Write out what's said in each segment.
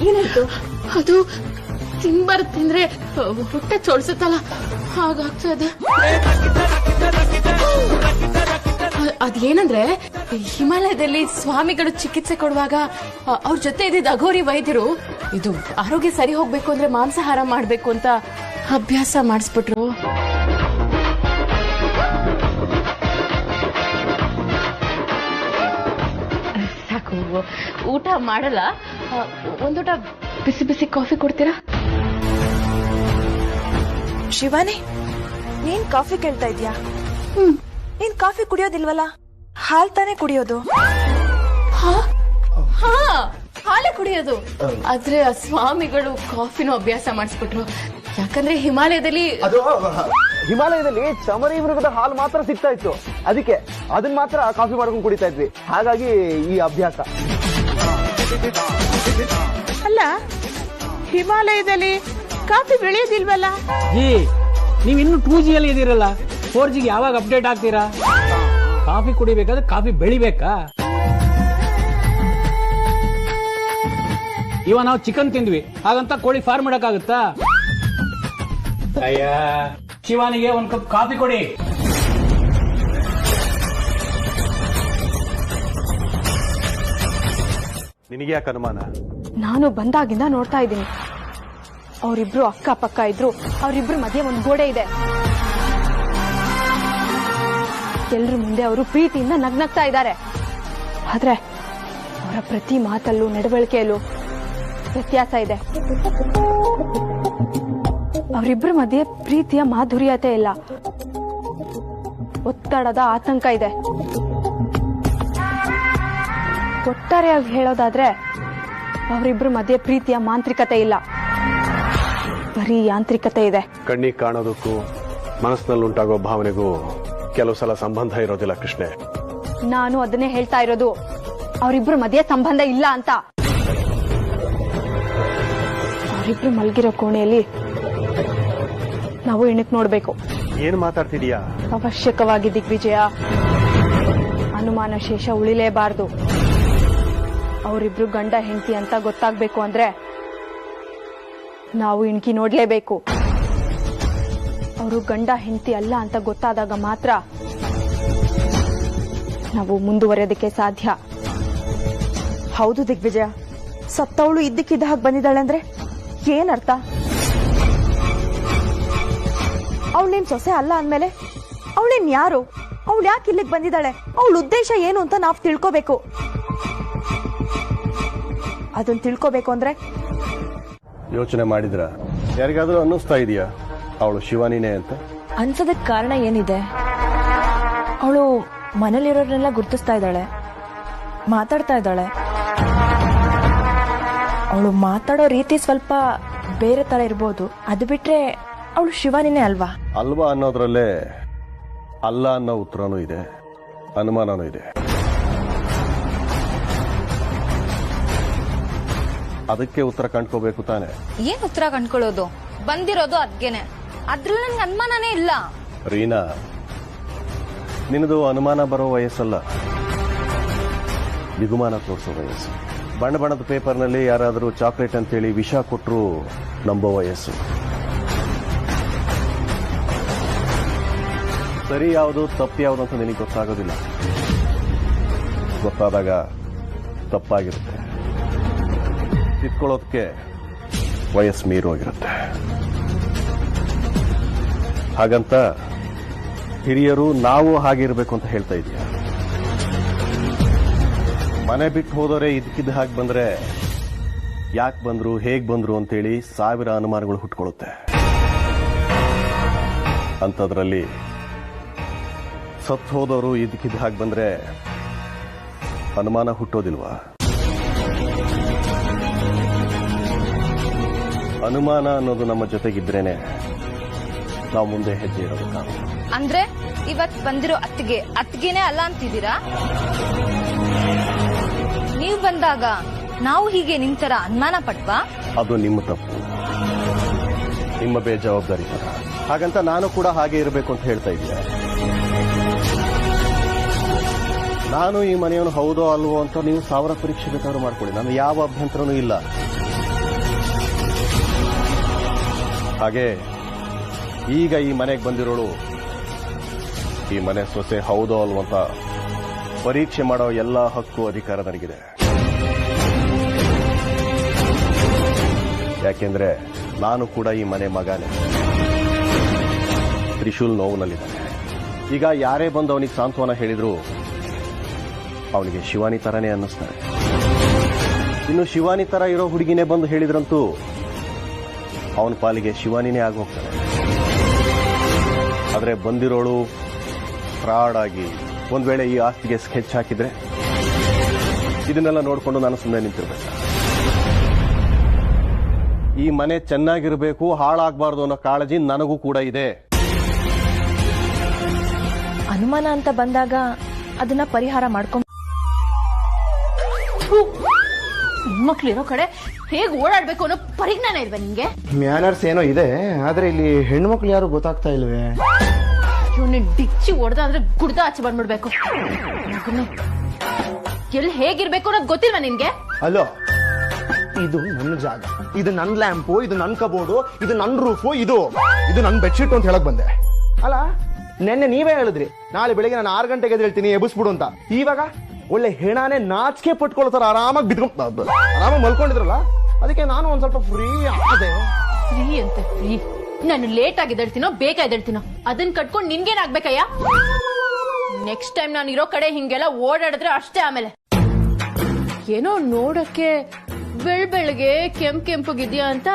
ಏನಾಯ್ತು? ಅದು ತಿನ್ಬಾರ್ದು ತಿಂದ್ರೆ ಹೊಟ್ಟೆ ಚೊಡ್ಸುತ್ತಲ್ಲ, ಹಾಗಾಗ್ತದೆ. ಅದೇನಂದ್ರೆ ಹಿಮಾಲಯದಲ್ಲಿ ಸ್ವಾಮಿಗಳು ಚಿಕಿತ್ಸೆ ಕೊಡುವಾಗ ಅವ್ರ ಜೊತೆ ಇದ್ದಿದ್ದ ಅಘೋರಿ ವೈದ್ಯರು ಇದು ಆರೋಗ್ಯ ಸರಿ ಹೋಗ್ಬೇಕು ಅಂದ್ರೆ ಮಾಂಸಾಹಾರ ಮಾಡ್ಬೇಕು ಅಂತ ಅಭ್ಯಾಸ ಮಾಡಿಸ್ಬಿಟ್ರು. ಸಾಕು, ಊಟ ಮಾಡಲ್ಲ. ಒಂದೂಟ ಬಿಸಿ ಬಿಸಿ ಕಾಫಿ ಕೊಡ್ತೀರಾ? ಶಿವಾನಿ, ನೀನ್ ಕಾಫಿ ಕೇಳ್ತಾ ಇದ್ಯಾ? ನೀನ್ ಕಾಫಿ ಕುಡಿಯೋದಿಲ್ವಲ್ಲ, ಹಾಲ್ ತಾನೇ ಕುಡಿಯೋದು. ಹಾಲೇ ಕುಡಿಯೋದು. ಆದ್ರೆ ಸ್ವಾಮಿಗಳು ಕಾಫಿನೂ ಅಭ್ಯಾಸ ಮಾಡಿಸ್ಬಿಟ್ರು. ಯಾಕಂದ್ರೆ ಹಿಮಾಲಯದಲ್ಲಿ ಚಮರಿ ಮೃಗದ ಹಾಲು ಮಾತ್ರ ಸಿಗ್ತಾ ಇತ್ತು. ಅದಕ್ಕೆ ಅದನ್ನ ಮಾತ್ರ ಕಾಫಿ ಮಾಡ್ಕೊಂಡು ಕುಡಿತಾ ಇದ್ವಿ. ಹಾಗಾಗಿ ಈ ಅಭ್ಯಾಸ. ಅಲ್ಲ, ಹಿಮಾಲಯದಲ್ಲಿ ಕಾಫಿ ಬೆಳೆಯೋದಿಲ್ವಲ್ಲ? ನೀವ್ ಇನ್ನು 2G ಅಲ್ಲಿ ಇದೀರಲ್ಲ, 4G ಯಾವಾಗ ಅಪ್ಡೇಟ್ ಆಗ್ತೀರಾ? ಕಾಫಿ ಕುಡಿಬೇಕಾದ್ರೆ ಕಾಫಿ ಬೆಳಿಬೇಕಾ? ಇವಾಗ ನಾವು ಚಿಕನ್ ತಿಂದ್ವಿ, ಹಾಗಂತ ಕೋಳಿ ಫಾರ್ಮ್ ಮಾಡಕ್ಕಾಗುತ್ತಾ? ಅಯ್ಯ, ಶಿವಾನಿಗೆ ಒಂದ್ ಕಪ್ ಕಾಫಿ ಕೊಡಿ. ನಿನಗೆ ಯಾಕೆ ಅನುಮಾನ? ನಾನು ಬಂದಾಗಿಂದ ನೋಡ್ತಾ ಇದ್ದೀನಿ. ಅವರಿಬ್ರು ಅಕ್ಕ ಪಕ್ಕ ಇದ್ರು, ಅವರಿಬ್ರು ಮಧ್ಯೆ ಒಂದು ಗೋಡೆ ಇದೆ. ಎಲ್ರ ಮುಂದೆ ಅವರು ಪ್ರೀತಿಯಿಂದ ನಗ್ನಗ್ತಾ ಇದ್ದಾರೆ. ಆದ್ರೆ ಅವರ ಪ್ರತಿ ಮಾತಲ್ಲೂ ನಡವಳಿಕೆಯಲ್ಲೂ ವ್ಯತ್ಯಾಸ ಇದೆ. ಅವರಿಬ್ರ ಮಧ್ಯೆ ಪ್ರೀತಿಯ ಮಾಧುರ್ಯತೆ ಇಲ್ಲ, ಒತ್ತಡದ ಆತಂಕ ಇದೆ. ಒಟ್ಟಾರೆಯಾಗಿ ಹೇಳೋದಾದ್ರೆ ಅವರಿಬ್ರ ಮಧ್ಯೆ ಪ್ರೀತಿಯ ಮಾಂತ್ರಿಕತೆ ಇಲ್ಲ, ಬರೀ ಯಾಂತ್ರಿಕತೆ ಇದೆ. ಕಣ್ಣಿಗೆ ಕಾಣೋದಕ್ಕೂ ಮನಸ್ಸಿನಲ್ಲಿ ಉಂಟಾಗೋ ಭಾವನೆಗೂ ಕೆಲವು ಸಲ ಸಂಬಂಧ ಇರೋದಿಲ್ಲ ಕೃಷ್ಣೆ. ನಾನು ಅದನ್ನೇ ಹೇಳ್ತಾ ಇರೋದು, ಅವರಿಬ್ರ ಮಧ್ಯೆ ಸಂಬಂಧ ಇಲ್ಲ ಅಂತ. ಅವರಿಬ್ರು ಮಲಗಿರೋ ಕೋಣೆಯಲ್ಲಿ ನಾವು ಇಣಕ್ ನೋಡ್ಬೇಕು. ಏನ್ ಮಾತಾಡ್ತಿದೀಯಾ? ಅವಶ್ಯಕವಾಗಿ ದಿಗ್ವಿಜಯ, ಅನುಮಾನ ಶೇಷ ಉಳಿಲೇಬಾರ್ದು. ಅವರಿಬ್ರು ಗಂಡ ಹೆಂಡತಿ ಅಂತ ಗೊತ್ತಾಗ್ಬೇಕು ಅಂದ್ರೆ ನಾವು ಇಣಕಿ ನೋಡ್ಲೇಬೇಕು. ಅವರು ಗಂಡ ಹೆಂಡತಿ ಅಲ್ಲ ಅಂತ ಗೊತ್ತಾದಾಗ ಮಾತ್ರ ನಾವು ಮುಂದುವರೆಯೋದಕ್ಕೆ ಸಾಧ್ಯ. ಹೌದು ದಿಗ್ವಿಜಯ, ಸತ್ತವಳು ಇದ್ದಕ್ಕಿದ್ದ ಹಾಗೆ ಬಂದಿದ್ದಾಳೆ ಅಂದ್ರೆ ಏನರ್ಥ? ಅವಳೇನ್ ಸೊಸೆ ಅಲ್ಲ ಅಂದ್ಮೇಲೆ ಅವಳೇನ್ ಯಾರು? ಅವಳು ಯಾಕೆ ಇಲ್ಲಿಗೆ ಬಂದಿದ್ದಾಳೆ? ಅವಳ ಉದ್ದೇಶ ಏನು ಅಂತ ನಾವು ತಿಳ್ಕೋಬೇಕು. ಅದನ್ನ ತಿಳ್ಕೋಬೇಕು ಅಂದ್ರೆ ಯೋಚನೆ ಮಾಡಿದ್ರ? ಯಾರಿಗಾದ್ರೂ ಅನ್ನಿಸ್ತಾ ಇದೆಯಾ ಅವಳು ಶಿವಾನಿನೇ ಅಂತ? ಅನ್ಸೋದಕ್ ಕಾರಣ ಏನಿದೆ? ಅವಳು ಮನೇಲಿರೋರ್ನೆಲ್ಲ ಗುರ್ತಿಸ್ತಾ ಇದ್ದಾಳೆ, ಮಾತಾಡ್ತಾ ಇದ್ದಾಳೆ. ಅವಳು ಮಾತಾಡೋ ರೀತಿ ಸ್ವಲ್ಪ ಬೇರೆ ತರ ಇರ್ಬೋದು. ಅದು ಬಿಟ್ರೆ ಅವಳು ಶಿವಾನಿನೇ ಅಲ್ವಾ? ಅಲ್ವಾ ಅನ್ನೋದ್ರಲ್ಲೇ ಅಲ್ಲ ಅನ್ನೋ ಉತ್ತರನೂ ಇದೆ, ಅನುಮಾನನೂ ಇದೆ. ಅದಕ್ಕೆ ಉತ್ತರ ಕಂಡ್ಕೋಬೇಕು ತಾನೆ. ಏನ್ ಉತ್ತರ ಕಂಡ್ಕೊಳ್ಳೋದು? ಬಂದಿರೋದು ಅದ್ಗೆನೆ, ಅದ್ರಲ್ಲಿ ನನ್ಗೆ ಅನುಮಾನನೇ ಇಲ್ಲ. ರೀನಾ, ನಿನದು ಅನುಮಾನ ಬರೋ ವಯಸ್ಸಲ್ಲ, ಬಿಗುಮಾನ ತೋರಿಸೋ ವಯಸ್ಸು. ಬಣ್ಣ ಬಣ್ಣದ ಪೇಪರ್ನಲ್ಲಿ ಯಾರಾದರೂ ಚಾಕ್ಲೇಟ್ ಅಂತೇಳಿ ವಿಷ ಕೊಟ್ಟರು ನಂಬೋ ವಯಸ್ಸು. ಸರಿ ಯಾವುದು ತಪ್ಪು ಯಾವುದು ಅಂತ ನಿನಗೆ ಗೊತ್ತಾಗೋದಿಲ್ಲ. ಗೊತ್ತಾದಾಗ ತಪ್ಪಾಗಿರುತ್ತೆ. ತಿದ್ಕೊಳ್ಳೋದಕ್ಕೆ ವಯಸ್ಸು ಮೀರೋಗಿರುತ್ತೆ. ಹಾಗಂತ ಹಿರಿಯರು ನಾವು ಹಾಗಿರ್ಬೇಕು ಅಂತ ಹೇಳ್ತಾ ಇದೀಯ? ಮನೆ ಬಿಟ್ಟು ಹೋದವರೇ ಇದಕ್ಕಿದ್ದ ಹಾಗೆ ಬಂದ್ರೆ ಯಾಕೆ ಬಂದ್ರು, ಹೇಗ್ ಬಂದ್ರು ಅಂತೇಳಿ 1000 ಅನುಮಾನಗಳು ಹುಟ್ಕೊಳ್ಳುತ್ತೆ. ಅಂಥದ್ರಲ್ಲಿ ಸತ್ತು ಹೋದವರು ಇದಕ್ಕಿದ್ದ ಹಾಗೆ ಬಂದ್ರೆ ಅನುಮಾನ ಹುಟ್ಟೋದಿಲ್ವಾ? ಅನುಮಾನ ಅನ್ನೋದು ನಮ್ಮ ಜೊತೆಗಿದ್ರೇನೆ ನಾವು ಮುಂದೆ ಹೆಜ್ಜೆ ಇಡೋದಕ್ಕಾಗ. ಅಂದ್ರೆ ಇವತ್ ಬಂದಿರೋ ಅತ್ತಿಗೆನೇ ಅಲ್ಲ ಅಂತಿದ್ದೀರಾ? ನೀವು ಬಂದಾಗ ನಾವು ಹೀಗೆ ನಿಂತರ ಅನುಮಾನ ಪಟ್ವಾ? ಅದು ನಿಮ್ಮ ತಪ್ಪು, ನಿಮ್ಮ ಬೇಜವಾಬ್ದಾರಿ ತರ. ಹಾಗಂತ ನಾನು ಕೂಡ ಹಾಗೆ ಇರಬೇಕು ಅಂತ ಹೇಳ್ತಾ ಇದ್ದೀಯ? ನಾನು ಈ ಮನೆಯವನು ಹೌದೋ ಅಲ್ವೋ ಅಂತ ನೀವು 1000 ಪರೀಕ್ಷೆ ಬೇಕಾದ್ರೂ ಮಾಡ್ಕೊಳ್ಳಿ, ನಾನು ಯಾವ ಅಭ್ಯಂತರನೂ ಇಲ್ಲ. ಹಾಗೆ ಈಗ ಈ ಮನೆಗೆ ಬಂದಿರೋಳು ಈ ಮನೆ ಸೊಸೆ ಹೌದೋ ಅಲ್ವೋ ಅಂತ ಪರೀಕ್ಷೆ ಮಾಡೋ ಎಲ್ಲ ಹಕ್ಕು ಅಧಿಕಾರ ನನಗಿದೆ. ಯಾಕೆಂದ್ರೆ ನಾನು ಕೂಡ ಈ ಮನೆ ಮಗನೇ. ತ್ರಿಶೂಲ್ ನೋವಿನಲ್ಲಿದ್ದಾನೆ. ಈಗ ಯಾರೇ ಬಂದು ಅವನಿಗೆ ಸಾಂತ್ವನ ಹೇಳಿದ್ರು ಅವನಿಗೆ ಶಿವಾನಿ ತರನೇ ಅನ್ನಿಸ್ತಾರೆ. ಇನ್ನು ಶಿವಾನಿ ತರ ಇರೋ ಹುಡುಗಿನೇ ಬಂದು ಹೇಳಿದ್ರಂತೂ ಅವನ ಪಾಲಿಗೆ ಶಿವಾನಿನೇ ಆಗೋಗ್ತಾನೆ. ಆದ್ರೆ ಬಂದಿರೋಳು ಫ್ರಾಡ್ ಆಗಿ ಒಂದ್ ವೇಳೆ ಈ ಆಸ್ತಿಗೆ ಸ್ಕೆಚ್ ಹಾಕಿದ್ರೆ ಇದನ್ನೆಲ್ಲ ನೋಡ್ಕೊಂಡು ನಾನು ಸುಮ್ಮನೆ ನಿಂತಿರ್ಬೇಕು. ಈ ಮನೆ ಚೆನ್ನಾಗಿರ್ಬೇಕು, ಹಾಳಾಗಬಾರ್ದು ಅನ್ನೋ ಕಾಳಜಿ ನನಗೂ ಕೂಡ ಇದೆ. ಅನುಮಾನ ಅಂತ ಬಂದಾಗ ಅದನ್ನ ಪರಿಹಾರ ಮಾಡ್ಕೊಂಡ್ ಹೆಣ್ಮಕ್ಳಿರೋ ಕಡೆ ಹೇಗ್ ಓಡಾಡ್ಬೇಕು ಅನ್ನೋ ಪರಿಜ್ಞಾನ ಇಲ್ವಾ ನಿಂಗೆ? ಮ್ಯಾನರ್ಸ್ ಏನೋ ಇದೆ, ಆದ್ರೆ ಇಲ್ಲಿ ಹೆಣ್ಮಕ್ಳು ಯಾರು ಗೊತ್ತಾಗ್ತಾ ಇಲ್ವೇ? ಇವನ್ನ ಡಿಚ್ಚಿ ಹೊಡೆದ ಅಂದ್ರೆ ಗುಡ್ದ ಆಚೆ ಬಂದ್ಬಿಡ್ಬೇಕು. ಎಲ್ಲಿ ಹೇಗಿರ್ಬೇಕು ಅನ್ನೋದು ಗೊತ್ತಿಲ್ವಾ ನಿನ್ಗೆ? ಅಲ್ಲೋ, ಇದು ನನ್ನ ಜಾಗ, ಇದು ನನ್ನ ಲ್ಯಾಂಪು, ಇದು ನನ್ನ ಕಬೋರ್ಡು, ಇದು ನನ್ನ ರೂಫು, ಇದು ನನ್ನ ಬೆಡ್ಶೀಟ್ ಅಂತ ಹೇಳಕ್ ಬಂದೆ. ಅಲ್ಲ, ನೆನ್ನೆ ನೀವೇ ಹೇಳಿದ್ರಿ ನಾಳೆ ಬೆಳಿಗ್ಗೆ ನಾನು 6 ಗಂಟೆಗೆ ಎದ್ದೇಳ್ತೀನಿ ಎಬ್ಬಿಸ್ಬಿಡು ಅಂತ. ಇವಾಗ ಒಳ್ಳೆ ಹೆಣಾನೆ ನಾಚಿಕೆ ಪಟ್ಕೊಳ್ತಾರ, ಆರಾಮಾಗಿ ಆರಾಮಾಗಿ ಮಲ್ಕೊಂಡಿದ್ರಲ್ಲ, ಅದಕ್ಕೆ ನಾನು ಒಂದ್ ಸ್ವಲ್ಪ ಫ್ರೀ ಆದೆ. ಫ್ರೀ ಅಂತ ಫ್ರೀ? ನಾನು ಲೇಟ್ ಆಗಿ ಎದ್ದೇಳ್ತೀನೋ ಬೇಗ ಎದ್ದೇಳ್ತೀನೋ ಅದನ್ನ ಕಟ್ಕೊಂಡು ನಿನ್ಗೇನಾಗ್ಬೇಕಯ್ಯ? ನೆಕ್ಸ್ಟ್ ಟೈಮ್ ನಾನು ಇರೋ ಕಡೆ ಹಿಂಗೆಲ್ಲ ಓಡಾಡಿದ್ರೆ ಅಷ್ಟೇ. ಆಮೇಲೆ ಏನೋ ನೋಡಕ್ಕೆ ಬೆಳ್ಬೆಳಗ್ಗೆ ಕೆಂಪಗಿದ್ಯಾ ಅಂತ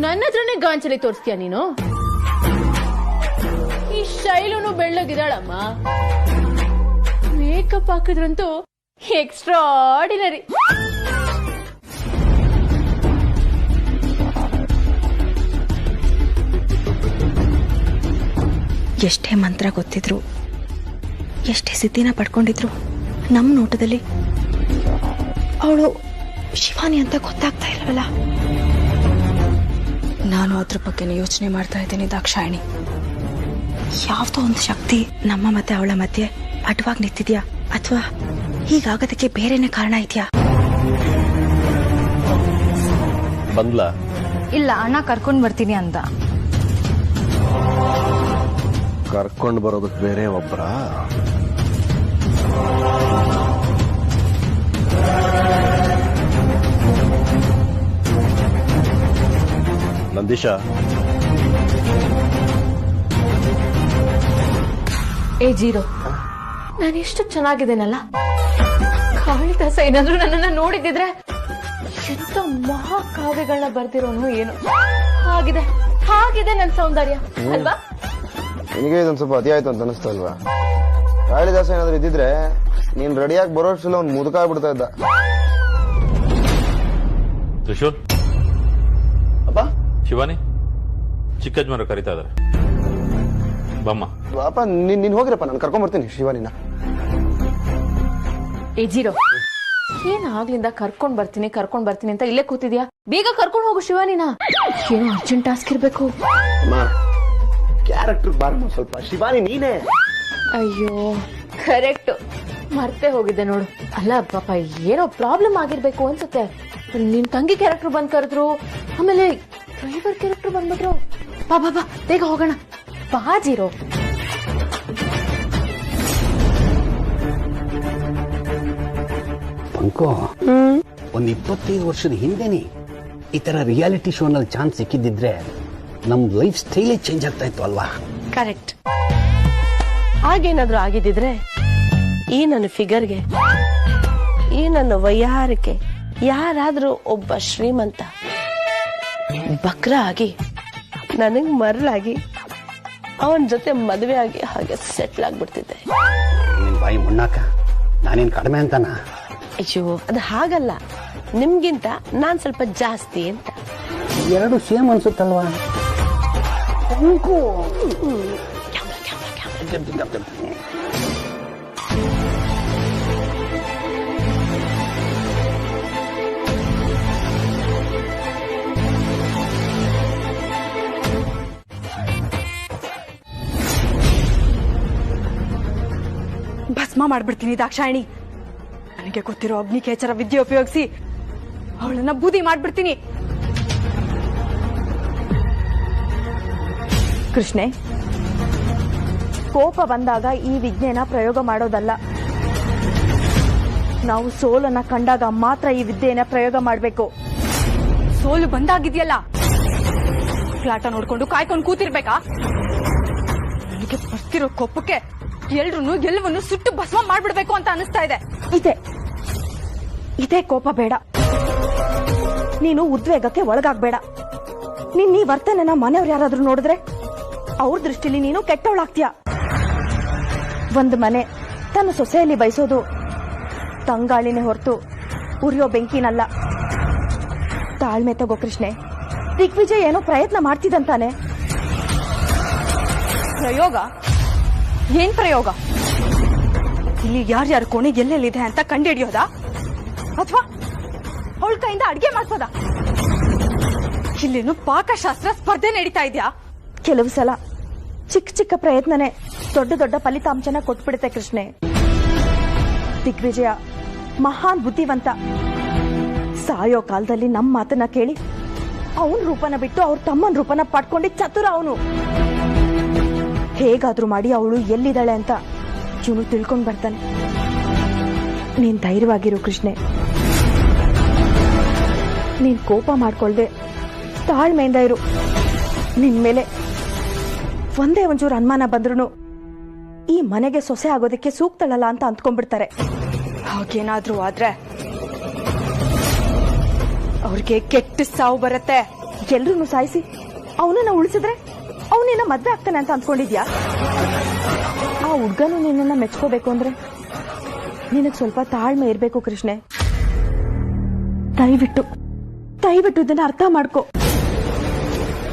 ನನ್ನ ಹತ್ರನೇ ಗಾಂಚಲಿ ತೋರಿಸ್ತೀಯ ನೀನು? ಈ ಶೈಲೂನು ಬೆಳ್ಳಗಿದಾಳಮ್ಮ, ಮೇಕಪ್ ಹಾಕಿದ್ರಂತೂ ಎಕ್ಸ್ಟ್ರಾ ಆರ್ಡಿನರಿ. ಎಷ್ಟೇ ಮಂತ್ರ ಗೊತ್ತಿದ್ರು, ಎಷ್ಟೇ ಸಿದ್ಧಿನ ಪಡ್ಕೊಂಡಿದ್ರು, ನಮ್ಮ ನೋಟದಲ್ಲಿ ಅವಳು ಶಿವಾನಿ ಅಂತ ಗೊತ್ತಾಗ್ತಾ ಇಲ್ವಲ್ಲ. ನಾನು ಅದ್ರ ಬಗ್ಗೆ ಯೋಚನೆ ಮಾಡ್ತಾ ಇದ್ದೀನಿ ದಾಕ್ಷಾಯಿಣಿ. ಯಾವ್ದೋ ಒಂದು ಶಕ್ತಿ ನಮ್ಮ ಮತ್ತೆ ಅವಳ ಮಧ್ಯೆ ಅಡ್ವಾಗಿ ನಿಂತಿದ್ಯಾ, ಅಥವಾ ಹೀಗಾಗೋದಕ್ಕೆ ಬೇರೆನೇ ಕಾರಣ ಇದೆಯಾ? ಬಂದ್ಲಾ? ಇಲ್ಲ, ಅಣ್ಣ ಕರ್ಕೊಂಡ್ ಬರ್ತೀನಿ ಅಂತ. ಕರ್ಕೊಂಡು ಬರೋದಕ್ಕೆ ಬೇರೆ ಒಬ್ರ? ನಂದೀಶ, ಏ ಜೀರೋ, ನಾನೆಷ್ಟು ಚೆನ್ನಾಗಿದ್ದೇನಲ್ಲ. ಕಾಳಿದಾಸ ಏನಾದ್ರೂ ನನ್ನನ್ನ ನೋಡಿದ್ರೆ ಎಂತ ಮಹಾಕಾವ್ಯಗಳನ್ನ ಬರ್ದಿರೋನು ಏನು. ಹಾಗಿದೆ ನನ್ನ ಸೌಂದರ್ಯ ಅಲ್ವಾ? ನಿನಗೆ ಇದೊಂದು ಸ್ವಲ್ಪ ಅತಿ ಆಯ್ತು ಅಂತ ಅನಿಸ್ತಾ ಇಲ್ವಾ? ಕಾಳಿದಾಸ ಏನಾದ್ರು ಇದ್ದಿದ್ರೆ ನೀನ್ ರೆಡಿಯಾಗಿ ಬರೋಷ್ಟಲ್ಲ ಅವ್ನು ಮುದುಕಾಗ್ಬಿಡ್ತಾ ಇದ್ದ. ತ್ರಿಶೂಲ್, ಅಪ್ಪ, ಶಿವಾನಿ, ಚಿಕ್ಕ ಯಜಮಾನರು ಕರೀತಾ ಇದಾರೆ, ಬಮ್ಮ. ಅಪ್ಪ ನೀನ್ ಹೋಗಿರಪ್ಪ, ನಾನು ಕರ್ಕೊಂಡ್ ಬರ್ತೀನಿ ಶಿವಾನಿನ. ಏ ಜೀರೋ, ಏನ್ ಆಗ್ಲಿಂದ ಕರ್ಕೊಂಡ್ ಬರ್ತೀನಿ ಅಂತ ಇಲ್ಲೇ ಕೂತಿದ್ಯಾ? ಬೇಗ ಕರ್ಕೊಂಡ್ ಹೋಗು ಶಿವಾನಿನ. ಏನೋ ಅರ್ಜೆಂಟ್ ಟಾಸ್ಕ್ ಇರ್ಬೇಕು. ಕ್ಯಾರೆಕ್ಟರ್ ಬಾರಮ್ಮ ಸ್ವಲ್ಪ. ಶಿವಾನಿ ನೀನೇ. ಅಯ್ಯೋ ಕರೆಕ್ಟ್, ಮರ್ತೆ ಹೋಗಿದ್ದೆ ನೋಡು. ಅಲ್ಲ ಪಾಪ, ಏನೋ ಪ್ರಾಬ್ಲಮ್ ಆಗಿರ್ಬೇಕು ಅನ್ಸುತ್ತೆ. ನಿನ್ ತಂಗಿ ಕ್ಯಾರೆಕ್ಟರ್ ಬಂದ್ ಕರೆದ್ರು, ಆಮೇಲೆ ಡ್ರೈವರ್ ಕ್ಯಾರೆಕ್ಟರ್ ಬಂದ್ಬಿಟ್ರು. ಬಾ ಬಾ ಬಾ, ಬೇಗ ಹೋಗೋಣ. ಬಾ ಜೀರೋ. ಪಂಕೋ, ಒಂದು 25 ವರ್ಷದ ಹಿಂದೆನೆ ಈ ತರ ರಿಯಾಲಿಟಿ ಶೋನಲ್ಲಿ ಚಾನ್ಸ್ ಸಿಕ್ಕಿದ್ದಿದ್ರೆ ನಮ್ ಲೈಫ್ ಸ್ಟೈಲೇ ಚೇಂಜ್ ಆಗ್ತಾ ಇತ್ತು ಅಲ್ವಾ? ಕರೆಕ್ಟ್. ಹಾಗೇನಾದ್ರೂ ಆಗಿದ್ದಿದ್ರೆ ಈ ನನ್ನ ಫಿಗರ್ಗೆ, ಈ ನನ್ನ ವೈಯಾರಕ್ಕೆ ಯಾರಾದ್ರೂ ಒಬ್ಬ ಶ್ರೀಮಂತ ಬಕ್ರ ಆಗಿ ನನಗ್ ಮರಳಾಗಿ ಅವನ ಜೊತೆ ಮದುವೆ ಆಗಿ ಹಾಗೆ ಸೆಟ್ಲ್ ಆಗ್ಬಿಡ್ತಿದ್ದೆ. ನಿನ್ ಬಾಯಿ ಮುಣ್ಣಾಕ ನಾನೇನ್ ಕಡಿಮೆ ಅಂತಾನ? ಅಯ್ಯೋ, ಅದು ಹಾಗಲ್ಲ, ನಿಮ್ಗಿಂತ ನಾನ್ ಸ್ವಲ್ಪ ಜಾಸ್ತಿ ಅಂತ. ಎರಡು ಸೇಮ್ ಅನ್ಸುತ್ತಲ್ವಾ? ಭಸ್ಮ ಮಾಡ್ಬಿಡ್ತೀನಿ ದಾಕ್ಷಾಯಿಣಿ. ನನಗೆ ಗೊತ್ತಿರೋ ಅಗ್ನಿಕೇಚರ ವಿದ್ಯೆ ಉಪಯೋಗಿಸಿ ಅವಳನ್ನ ಬೂದಿ ಮಾಡ್ಬಿಡ್ತೀನಿ. ಕೃಷ್ಣೆ, ಕೋಪ ಬಂದಾಗ ಈ ವಿದ್ಯೆನ ಪ್ರಯೋಗ ಮಾಡೋದಲ್ಲ. ನಾವು ಸೋಲನ್ನ ಕಂಡಾಗ ಮಾತ್ರ ಈ ವಿದ್ಯೆನ ಪ್ರಯೋಗ ಮಾಡಬೇಕು. ಸೋಲು ಬಂದಾಗಿದೆಯಲ್ಲ, ಫ್ಲಾಟ ನೋಡ್ಕೊಂಡು ಕಾಯ್ಕೊಂಡು ಕೂತಿರ್ಬೇಕಾ? ನನಗೆ ಬರ್ತಿರೋ ಕೋಪಕ್ಕೆ ಎಲ್ರು ಎಲ್ಲವನ್ನು ಸುಟ್ಟು ಭಸ್ಮ ಮಾಡ್ಬಿಡ್ಬೇಕು ಅಂತ ಅನಿಸ್ತಾ ಇದೆ. ಇದೇ ಕೋಪ ಬೇಡ. ನೀನು ಉದ್ವೇಗಕ್ಕೆ ಒಳಗಾಗ್ಬೇಡ. ನಿನ್ನ ಈ ವರ್ತನೆನ ಮನೆಯವ್ರು ಯಾರಾದ್ರೂ ನೋಡಿದ್ರೆ ಅವ್ರ ದೃಷ್ಟಿಲಿ ನೀನು ಕೆಟ್ಟವಳಾಗ್ತೀಯ. ಒಂದು ಮನೆ ತನ್ನ ಸೊಸೆಯಲ್ಲಿ ಬಯಸೋದು ತಂಗಾಳಿನೇ ಹೊರತು ಉರಿಯೋ ಬೆಂಕಿನಲ್ಲ. ತಾಳ್ಮೆ ತಗೋ ಕೃಷ್ಣೆ. ದಿಗ್ವಿಜಯ್ ಏನೋ ಪ್ರಯತ್ನ ಮಾಡ್ತಿದ್ದಂತಾನೆ. ಪ್ರಯೋಗ? ಏನ್ ಪ್ರಯೋಗ? ಇಲ್ಲಿ ಯಾರ್ಯಾರ ಕೋಣೆ ಎಲ್ಲೆಲ್ಲಿದೆ ಅಂತ ಕಂಡುಹಿಡಿಯೋದಾ ಅಥವಾ ಅವಳ ಕೈಯಿಂದ ಅಡ್ಗೆ ಮಾಡ್ಸೋದಾ? ಇಲ್ಲೇನು ಪಾಕಶಾಸ್ತ್ರ ಸ್ಪರ್ಧೆ ನಡೀತಾ ಇದೆಯಾ? ಕೆಲವು ಸಲ ಚಿಕ್ಕ ಚಿಕ್ಕ ಪ್ರಯತ್ನನೇ ದೊಡ್ಡ ದೊಡ್ಡ ಫಲಿತಾಂಶನ ಕೊಟ್ಬಿಡುತ್ತೆ ಕೃಷ್ಣೆ. ದಿಗ್ವಿಜಯ ಮಹಾನ್ ಬುದ್ಧಿವಂತ. ಸಾಯೋ ಕಾಲದಲ್ಲಿ ನಮ್ಮ ಮಾತನ್ನ ಕೇಳಿ ಅವನ್ ರೂಪನ ಬಿಟ್ಟು ಅವ್ರ ತಮ್ಮನ ರೂಪನ ಪಡ್ಕೊಂಡಿ ಚತುರ ಅವನು. ಹೇಗಾದ್ರೂ ಮಾಡಿ ಅವಳು ಎಲ್ಲಿದ್ದಾಳೆ ಅಂತ ಇವನು ತಿಳ್ಕೊಂಡ್ ಬರ್ತಾನೆ. ನೀನ್ ಧೈರ್ಯವಾಗಿರು ಕೃಷ್ಣೆ. ನೀನ್ ಕೋಪ ಮಾಡ್ಕೊಳ್ದೆ ತಾಳ್ಮೆಯಿಂದ ಇರು. ನಿನ್ ಮೇಲೆ ಒಂದೇ ಒಂಚೂರು ಅನುಮಾನ ಬಂದ್ರು ಈ ಮನೆಗೆ ಸೊಸೆ ಆಗೋದಕ್ಕೆ ಸೂಕ್ತಳಲ್ಲ ಅಂತ ಅಂದ್ಕೊಂಡ್ಬಿಡ್ತಾರೆ. ಹಾಗೇನಾದ್ರೂ ಆದ್ರೆ ಅವ್ರಿಗೆ ಕೆಟ್ಟ ಸಾವು ಬರುತ್ತೆ. ಎಲ್ರೂ ಸಾಯಿಸಿ ಅವನನ್ನ ಉಳಿಸಿದ್ರೆ ಅವನಿನ್ನ ಮದ್ವೆ ಆಗ್ತಾನೆ ಅಂತ ಅಂದ್ಕೊಂಡಿದ್ಯಾ? ಆ ಹುಡ್ಗನು ನಿನ್ನನ್ನ ಮೆಚ್ಕೋಬೇಕು ಅಂದ್ರೆ ನಿನಗ್ ಸ್ವಲ್ಪ ತಾಳ್ಮೆ ಇರ್ಬೇಕು ಕೃಷ್ಣೆ. ದಯವಿಟ್ಟು ಇದನ್ನ ಅರ್ಥ ಮಾಡ್ಕೋ.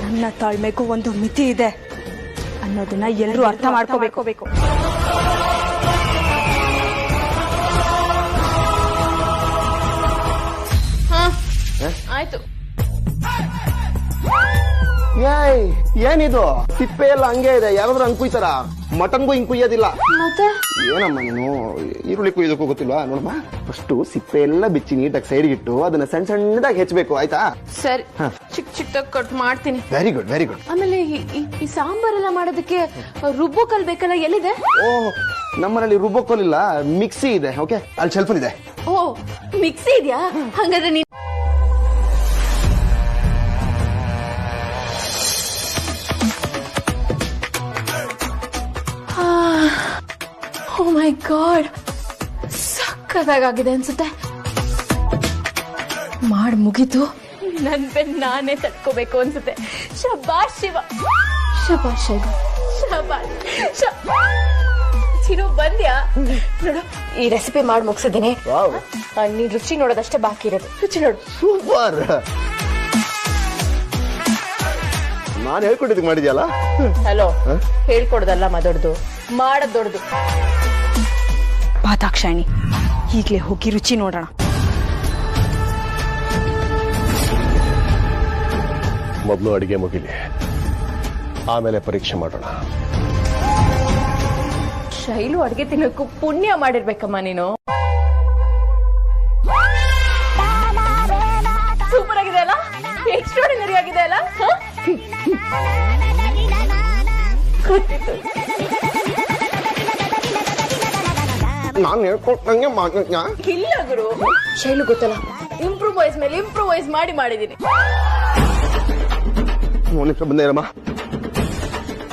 ನನ್ನ ತಾಳ್ಮೆಗೂ ಒಂದು ಮಿತಿ ಇದೆ ಅನ್ನೋದನ್ನ ಎಲ್ಲರೂ ಅರ್ಥ ಮಾಡ್ಕೋಬೇಕು. ಆಯ್ತು. ಏನಿದು ಸಿಪ್ಪೆ ಎಲ್ಲ ಹಂಗೆ ಇದೆ. ಯಾರಾದ್ರೂ ಹಂಗ್ ಕುಯ್ತಾರ? ಮಟನ್ಗೂ ಹಿಂಗ್ ಕುಯ್ಯೋದಿಲ್ಲ. ಏನಮ್ಮ ನೀನು ಈರುಳ್ಳಿ ಕುಯ್ಯೋದಕ್ಕೂ ಗೊತ್ತಿಲ್ವಾ? ನೋಡಮ್ಮ, ಫಸ್ಟ್ ಸಿಪ್ಪೆ ಎಲ್ಲ ಬಿಚ್ಚಿ ನೀಟಾಗಿ ಸೈಡ್ಗಿಟ್ಟು ಅದನ್ನ ಸಣ್ಣ ಸಣ್ಣದಾಗಿ ಹೆಚ್ಚಬೇಕು, ಆಯ್ತಾ? ಸರಿ, ಚಿಕ್ಕ ಚಿಕ್ಕದಾಗಿ ಕಟ್ ಮಾಡ್ತೀನಿ. Very good very good. ಆಮೇಲೆ ಈ ಸಾಂಬಾರೆಲ್ಲ ಮಾಡೋದಕ್ಕೆ ರುಬ್ಬೋ ಕಲ್ ಬೇಕಲ್ಲ, ಎಲ್ಲಿದೆ? ಓಹ್, ನಮ್ಮನೇಲಿ ರುಬ್ಬೋಕೋಲಿಲ್ಲ, ಮಿಕ್ಸಿ ಇದೆ. ಓಕೆ, ಅಲ್ಲಿ ಶೆಲ್ಫಲ್ ಇದೆ. ಓ, ಮಿಕ್ಸಿ ಇದೆಯಾ? ಹಂಗಾದ್ರೆ ನೀನು ಓ ಮೈ ಗಾಡ್, ಸಕ್ಕತ್ತಾಗಿದೆ ಅನ್ಸುತ್ತೆ. ಮಾಡ್ ಮುಗಿತು. ನನ್ ಬೆನ್ ನಾನೇ ತಡ್ಕೋಬೇಕು ಅನ್ಸುತ್ತೆ. ಶಬಾಷ್ ಶಿವ, ಶಬಾಷ್ ಶಿವ, ಶಬಾಷ್. ಚಿರು ಬಂದ್ಯಾ? ನೋಡು, ಈ ರೆಸಿಪಿ ಮಾಡಿ ಮುಗಿಸಿದ್ದೀನಿ. ನೀನ್ ರುಚಿ ನೋಡೋದಷ್ಟೇ ಬಾಕಿ ಇರೋದು. ರುಚಿ ನೋಡು. ಸೂಪರ್. ನಾನು ಹೇಳ್ಕೊಟ್ಟಿದ್ ಮಾಡಿದ್ಯಲ್ಲ. ಹಲೋ, ಹೇಳ್ಕೊಡೋದಲ್ಲ ದೊಡ್ಡದು, ಮಾಡೋದ್ ದೊಡ್ಡದು. ಬಾ ದಾಕ್ಷಾಯಿಣಿ, ಈಗ್ಲೇ ಹೋಗಿ ರುಚಿ ನೋಡೋಣ. ಮೊದಲು ಅಡಿಗೆ ಮುಗಿಲಿ, ಆಮೇಲೆ ಪರೀಕ್ಷೆ ಮಾಡೋಣ. ಶೈಲು ಅಡ್ಗೆ ತಿನ್ನೋಕ್ಕೂ ಪುಣ್ಯ ಮಾಡಿರ್ಬೇಕಮ್ಮ ನೀನು. ಸೂಪರ್ ಆಗಿದೆ ಅಲ್ಲ? ಎಕ್ಸ್ಟ್ರಾರ್ಡಿನರಿ ಆಗಿದೆ ಅಲ್ಲ? ಗೊತ್ತಿತ್ತು. ನಾನು ಹೇಳ್ಕೊಟ್ಟಂಗೆ ಮಾಡಿದ್ಯಾ? ಇಲ್ಲ ಗುರು, ಶೈಲು ಗೊತ್ತಲ್ಲ, ಇಂಪ್ರೂವೈಸ್ ಮೇಲೆ ಇಂಪ್ರೂವೈಸ್ ಮಾಡಿದೀನಿ. ಬಂದೇ ಇರಮ್ಮ.